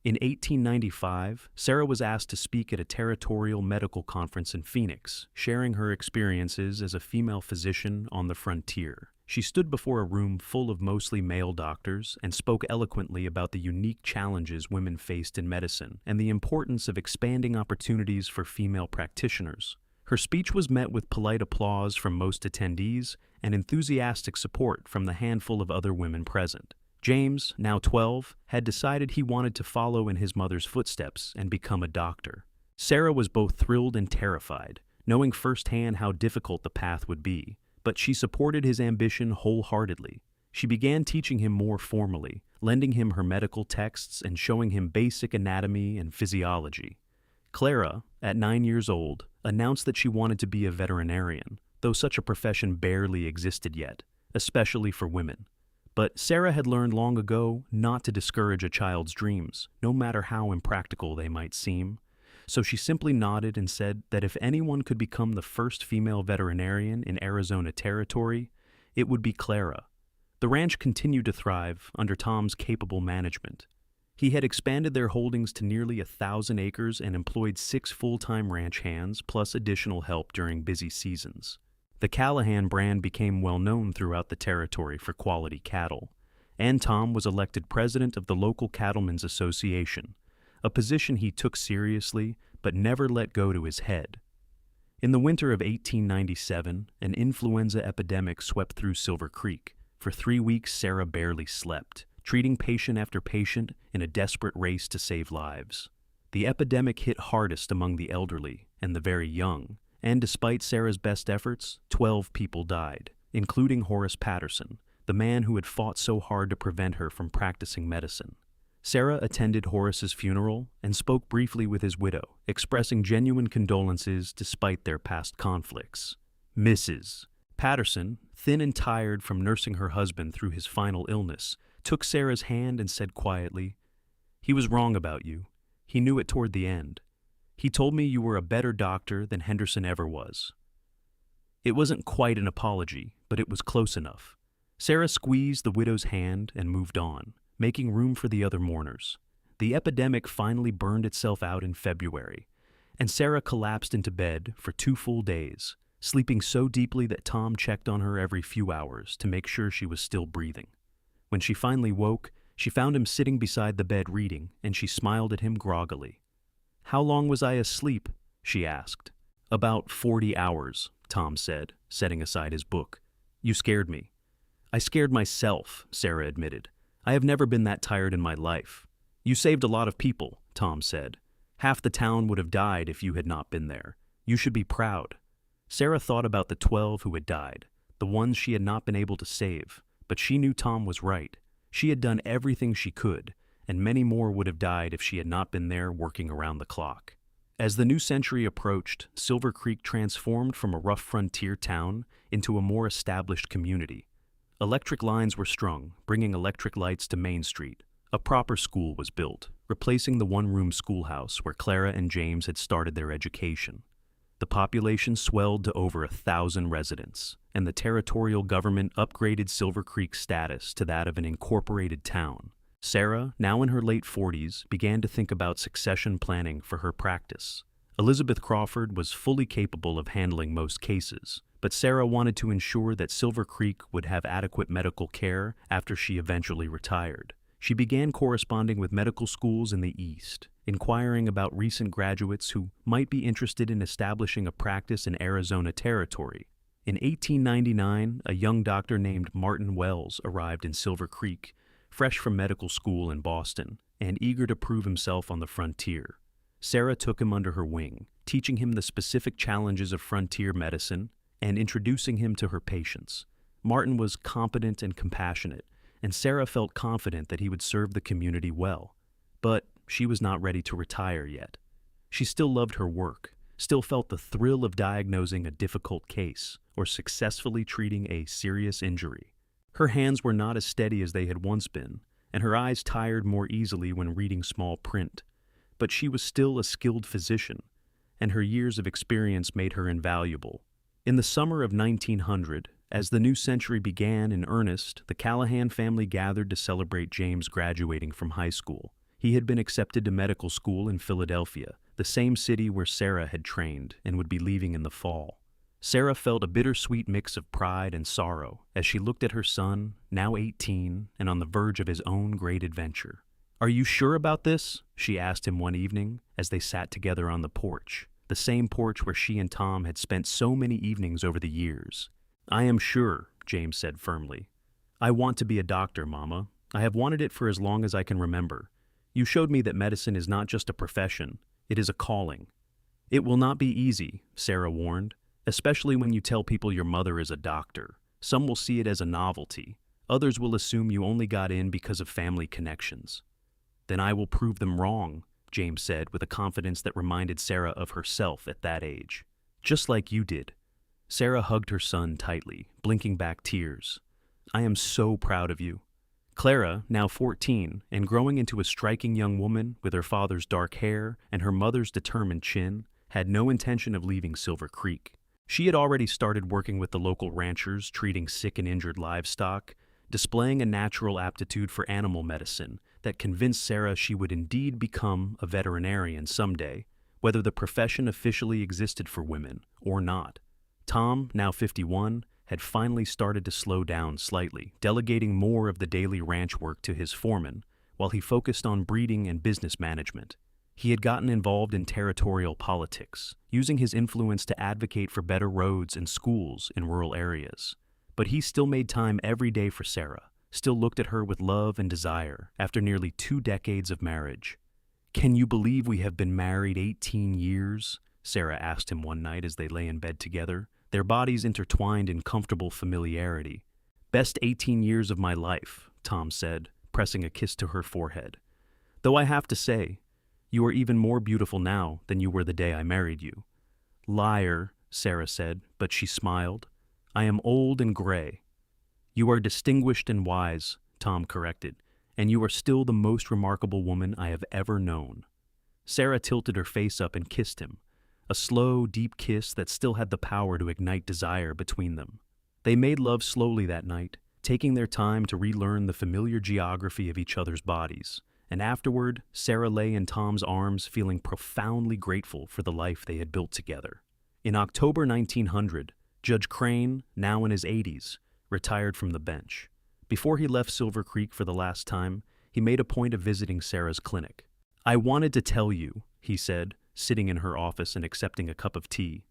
In 1895, Sarah was asked to speak at a territorial medical conference in Phoenix, sharing her experiences as a female physician on the frontier. She stood before a room full of mostly male doctors and spoke eloquently about the unique challenges women faced in medicine and the importance of expanding opportunities for female practitioners. Her speech was met with polite applause from most attendees and enthusiastic support from the handful of other women present. James, now 12, had decided he wanted to follow in his mother's footsteps and become a doctor. Sarah was both thrilled and terrified, knowing firsthand how difficult the path would be, but she supported his ambition wholeheartedly. She began teaching him more formally, lending him her medical texts and showing him basic anatomy and physiology. Clara, at 9 years old, announced that she wanted to be a veterinarian, though such a profession barely existed yet, especially for women. But Sarah had learned long ago not to discourage a child's dreams, no matter how impractical they might seem. So she simply nodded and said that if anyone could become the first female veterinarian in Arizona Territory, it would be Clara. The ranch continued to thrive under Tom's capable management. He had expanded their holdings to nearly 1,000 acres and employed 6 full-time ranch hands, plus additional help during busy seasons. The Callahan brand became well known throughout the territory for quality cattle, and Tom was elected president of the local Cattlemen's Association, a position he took seriously but never let go to his head. In the winter of 1897, an influenza epidemic swept through Silver Creek. For 3 weeks, Sarah barely slept, treating patient after patient in a desperate race to save lives. The epidemic hit hardest among the elderly and the very young, and despite Sarah's best efforts, 12 people died, including Horace Patterson, the man who had fought so hard to prevent her from practicing medicine. Sarah attended Horace's funeral and spoke briefly with his widow, expressing genuine condolences despite their past conflicts. Mrs. Patterson, thin and tired from nursing her husband through his final illness, took Sarah's hand and said quietly, "He was wrong about you. He knew it toward the end. He told me you were a better doctor than Henderson ever was." It wasn't quite an apology, but it was close enough. Sarah squeezed the widow's hand and moved on, making room for the other mourners. The epidemic finally burned itself out in February, and Sarah collapsed into bed for 2 full days, sleeping so deeply that Tom checked on her every few hours to make sure she was still breathing. When she finally woke, she found him sitting beside the bed reading, and she smiled at him groggily. "How long was I asleep?" she asked. "About 40 hours, Tom said, setting aside his book. "You scared me." "I scared myself," Sarah admitted. "I have never been that tired in my life." "You saved a lot of people," Tom said. "Half the town would have died if you had not been there. You should be proud." Sarah thought about the 12 who had died, the ones she had not been able to save, but she knew Tom was right. She had done everything she could, and many more would have died if she had not been there working around the clock. As the new century approached, Silver Creek transformed from a rough frontier town into a more established community. Electric lines were strung, bringing electric lights to Main Street. A proper school was built, replacing the one-room schoolhouse where Clara and James had started their education. The population swelled to over 1,000 residents, and the territorial government upgraded Silver Creek's status to that of an incorporated town. Sarah, now in her late 40s, began to think about succession planning for her practice. Elizabeth Crawford was fully capable of handling most cases, but Sarah wanted to ensure that Silver Creek would have adequate medical care after she eventually retired. She began corresponding with medical schools in the East, inquiring about recent graduates who might be interested in establishing a practice in Arizona territory. In 1899, a young doctor named Martin Wells arrived in Silver Creek, fresh from medical school in Boston, and eager to prove himself on the frontier. Sarah took him under her wing, teaching him the specific challenges of frontier medicine and introducing him to her patients. Martin was competent and compassionate, and Sarah felt confident that he would serve the community well. But she was not ready to retire yet. She still loved her work, still felt the thrill of diagnosing a difficult case or successfully treating a serious injury. Her hands were not as steady as they had once been, and her eyes tired more easily when reading small print. But she was still a skilled physician, and her years of experience made her invaluable. In the summer of 1900, as the new century began in earnest, the Callahan family gathered to celebrate James graduating from high school. He had been accepted to medical school in Philadelphia, the same city where Sarah had trained and would be leaving in the fall. Sarah felt a bittersweet mix of pride and sorrow as she looked at her son, now 18, and on the verge of his own great adventure. "Are you sure about this?" she asked him one evening as they sat together on the porch, the same porch where she and Tom had spent so many evenings over the years. "I am sure," James said firmly. "I want to be a doctor, Mama. I have wanted it for as long as I can remember. You showed me that medicine is not just a profession, it is a calling." "It will not be easy," Sarah warned, "especially when you tell people your mother is a doctor. Some will see it as a novelty. Others will assume you only got in because of family connections." "Then I will prove them wrong," James said with a confidence that reminded Sarah of herself at that age. "Just like you did." Sarah hugged her son tightly, blinking back tears. "I am so proud of you." Clara, now 14, and growing into a striking young woman with her father's dark hair and her mother's determined chin, had no intention of leaving Silver Creek. She had already started working with the local ranchers, treating sick and injured livestock, displaying a natural aptitude for animal medicine that convinced Sarah she would indeed become a veterinarian someday, whether the profession officially existed for women or not. Tom, now 51, had finally started to slow down slightly, delegating more of the daily ranch work to his foreman, while he focused on breeding and business management. He had gotten involved in territorial politics, using his influence to advocate for better roads and schools in rural areas. But he still made time every day for Sarah, still looked at her with love and desire after nearly 2 decades of marriage. "Can you believe we have been married 18 years?" Sarah asked him one night as they lay in bed together, their bodies intertwined in comfortable familiarity. "Best 18 years of my life," Tom said, pressing a kiss to her forehead. Though I have to say, you are even more beautiful now than you were the day I married you." "Liar," Sarah said, but she smiled. "I am old and gray." "You are distinguished and wise," Tom corrected, "and you are still the most remarkable woman I have ever known." Sarah tilted her face up and kissed him, a slow, deep kiss that still had the power to ignite desire between them. They made love slowly that night, taking their time to relearn the familiar geography of each other's bodies, and afterward, Sarah lay in Tom's arms feeling profoundly grateful for the life they had built together. In October 1900, Judge Crane, now in his 80s, retired from the bench. Before he left Silver Creek for the last time, he made a point of visiting Sarah's clinic. "I wanted to tell you," he said, sitting in her office and accepting a cup of tea,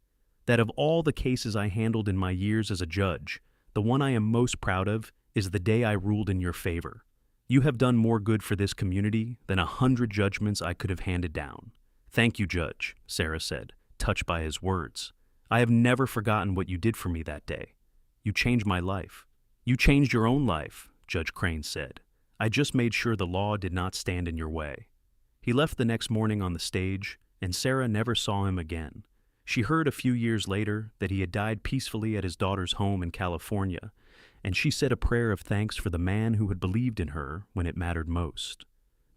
"that of all the cases I handled in my years as a judge, the one I am most proud of is the day I ruled in your favor. You have done more good for this community than 100 judgments I could have handed down." "Thank you, Judge," Sarah said, touched by his words. "I have never forgotten what you did for me that day. You changed my life." "You changed your own life," Judge Crane said. "I just made sure the law did not stand in your way." He left the next morning on the stage, and Sarah never saw him again. She heard a few years later that he had died peacefully at his daughter's home in California, and she said a prayer of thanks for the man who had believed in her when it mattered most.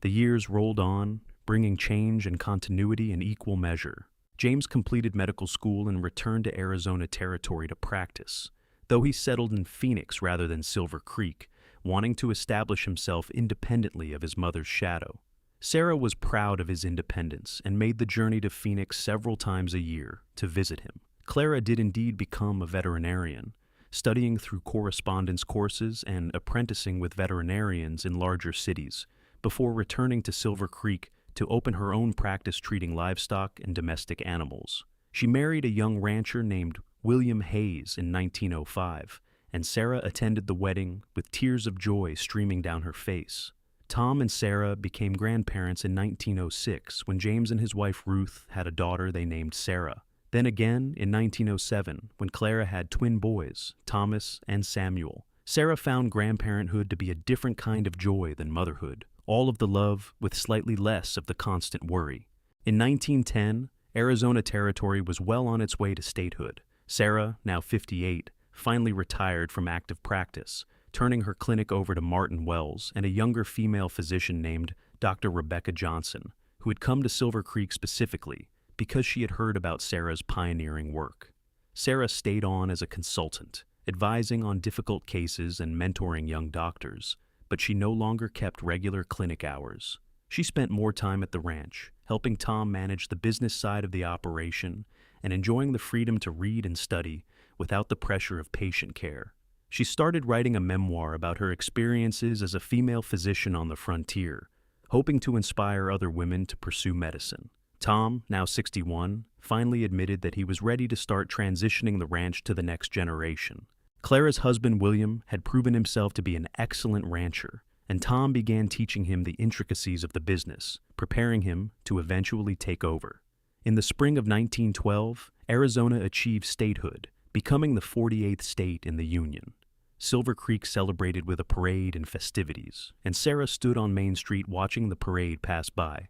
The years rolled on, bringing change and continuity in equal measure. James completed medical school and returned to Arizona Territory to practice, though he settled in Phoenix rather than Silver Creek, wanting to establish himself independently of his mother's shadow. Sarah was proud of his independence and made the journey to Phoenix several times a year to visit him. Clara did indeed become a veterinarian, studying through correspondence courses and apprenticing with veterinarians in larger cities, before returning to Silver Creek to open her own practice treating livestock and domestic animals. She married a young rancher named William Hayes in 1905, and Sarah attended the wedding with tears of joy streaming down her face. Tom and Sarah became grandparents in 1906 when James and his wife Ruth had a daughter they named Sarah. Then again in 1907 when Clara had twin boys, Thomas and Samuel. Sarah found grandparenthood to be a different kind of joy than motherhood, all of the love with slightly less of the constant worry. In 1910, Arizona Territory was well on its way to statehood. Sarah, now 58, finally retired from active practice, turning her clinic over to Martin Wells and a younger female physician named Dr. Rebecca Johnson, who had come to Silver Creek specifically because she had heard about Sarah's pioneering work. Sarah stayed on as a consultant, advising on difficult cases and mentoring young doctors, but she no longer kept regular clinic hours. She spent more time at the ranch, helping Tom manage the business side of the operation and enjoying the freedom to read and study without the pressure of patient care. She started writing a memoir about her experiences as a female physician on the frontier, hoping to inspire other women to pursue medicine. Tom, now 61, finally admitted that he was ready to start transitioning the ranch to the next generation. Clara's husband, William, had proven himself to be an excellent rancher, and Tom began teaching him the intricacies of the business, preparing him to eventually take over. In the spring of 1912, Arizona achieved statehood, becoming the 48th state in the Union. Silver Creek celebrated with a parade and festivities, and Sarah stood on Main Street watching the parade pass by,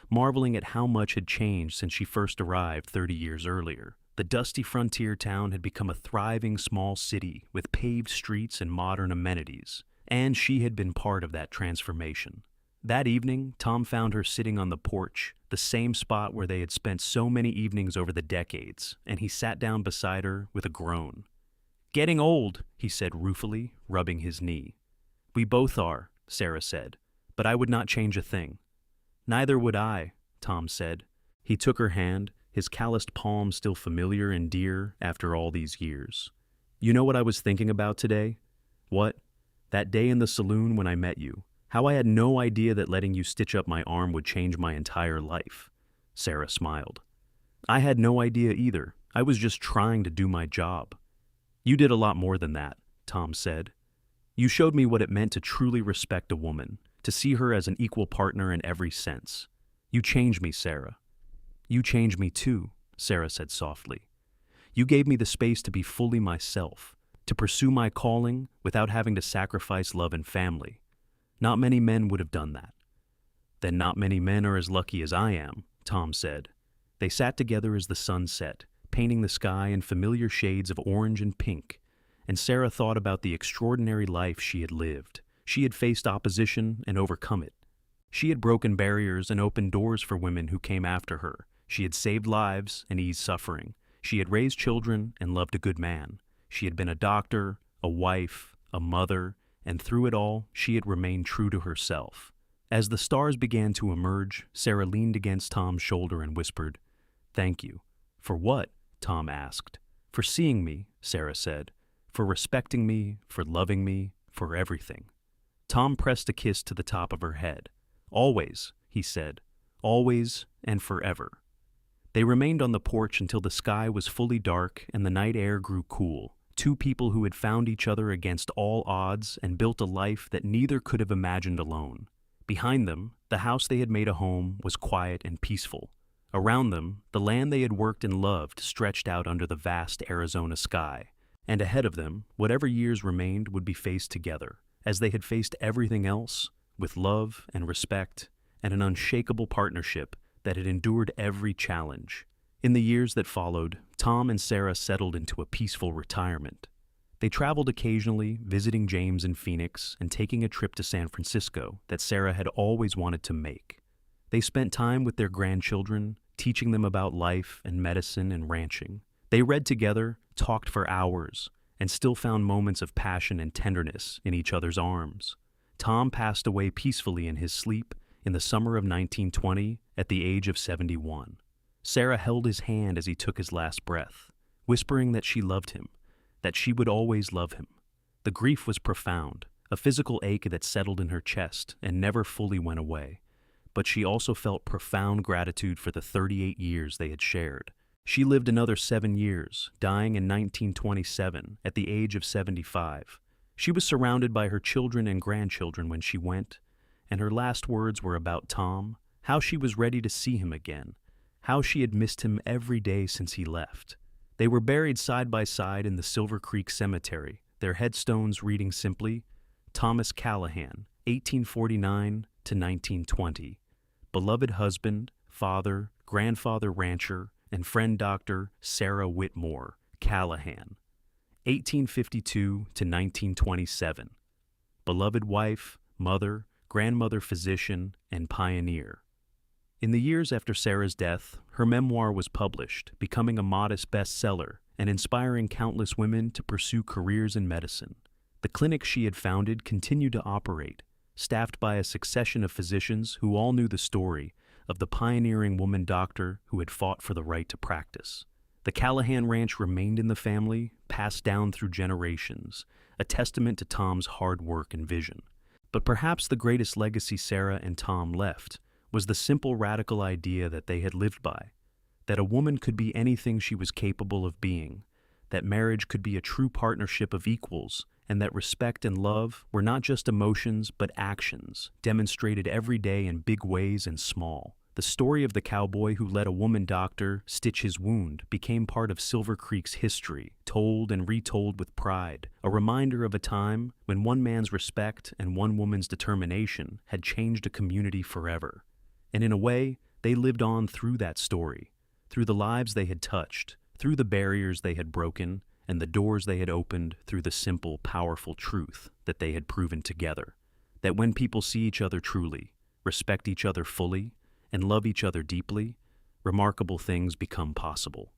marveling at how much had changed since she first arrived 30 years earlier. The dusty frontier town had become a thriving small city with paved streets and modern amenities, and she had been part of that transformation. That evening, Tom found her sitting on the porch, the same spot where they had spent so many evenings over the decades, and he sat down beside her with a groan. "Getting old," he said ruefully, rubbing his knee. "We both are," Sarah said, "but I would not change a thing." "Neither would I," Tom said. He took her hand, his calloused palm still familiar and dear after all these years. "You know what I was thinking about today?" "What?" "That day in the saloon when I met you. How I had no idea that letting you stitch up my arm would change my entire life." Sarah smiled. "I had no idea either. I was just trying to do my job." "You did a lot more than that," Tom said. "You showed me what it meant to truly respect a woman, to see her as an equal partner in every sense. You changed me, Sarah." "You changed me too," Sarah said softly. "You gave me the space to be fully myself, to pursue my calling without having to sacrifice love and family. Not many men would have done that." "Then not many men are as lucky as I am," Tom said. They sat together as the sun set, painting the sky in familiar shades of orange and pink, and Sarah thought about the extraordinary life she had lived. She had faced opposition and overcome it. She had broken barriers and opened doors for women who came after her. She had saved lives and eased suffering. She had raised children and loved a good man. She had been a doctor, a wife, a mother, and through it all, she had remained true to herself. As the stars began to emerge, Sarah leaned against Tom's shoulder and whispered, "Thank you." "For what?" Tom asked. "For seeing me," Sarah said. "For respecting me, for loving me, for everything." Tom pressed a kiss to the top of her head. "Always," he said. "Always and forever." They remained on the porch until the sky was fully dark and the night air grew cool. Two people who had found each other against all odds and built a life that neither could have imagined alone. Behind them, the house they had made a home was quiet and peaceful. Around them, the land they had worked and loved stretched out under the vast Arizona sky. And ahead of them, whatever years remained would be faced together, as they had faced everything else, with love and respect and an unshakable partnership that had endured every challenge. In the years that followed, Tom and Sarah settled into a peaceful retirement. They traveled occasionally, visiting James in Phoenix and taking a trip to San Francisco that Sarah had always wanted to make. They spent time with their grandchildren, teaching them about life and medicine and ranching. They read together, talked for hours, and still found moments of passion and tenderness in each other's arms. Tom passed away peacefully in his sleep in the summer of 1920 at the age of 71. Sarah held his hand as he took his last breath, whispering that she loved him, that she would always love him. The grief was profound, a physical ache that settled in her chest and never fully went away. But she also felt profound gratitude for the 38 years they had shared. She lived another 7 years, dying in 1927 at the age of 75. She was surrounded by her children and grandchildren when she went, and her last words were about Tom, how she was ready to see him again, how she had missed him every day since he left. They were buried side by side in the Silver Creek Cemetery, their headstones reading simply, Thomas Callahan, 1849 to 1920. Beloved husband, father, grandfather rancher, and friend Dr. Sarah Whitmore, Callahan, 1852 to 1927. Beloved wife, mother, grandmother physician, and pioneer. In the years after Sarah's death, her memoir was published, becoming a modest bestseller and inspiring countless women to pursue careers in medicine. The clinic she had founded continued to operate, staffed by a succession of physicians who all knew the story of the pioneering woman doctor who had fought for the right to practice. The Callahan Ranch remained in the family, passed down through generations, a testament to Tom's hard work and vision. But perhaps the greatest legacy Sarah and Tom left was the simple radical idea that they had lived by, that a woman could be anything she was capable of being, that marriage could be a true partnership of equals, and that respect and love were not just emotions but actions, demonstrated every day in big ways and small. The story of the cowboy who let a woman doctor stitch his wound became part of Silver Creek's history, told and retold with pride, a reminder of a time when one man's respect and one woman's determination had changed a community forever. And in a way, they lived on through that story, through the lives they had touched, through the barriers they had broken, and the doors they had opened through the simple, powerful truth that they had proven together, that when people see each other truly, respect each other fully, and love each other deeply, remarkable things become possible.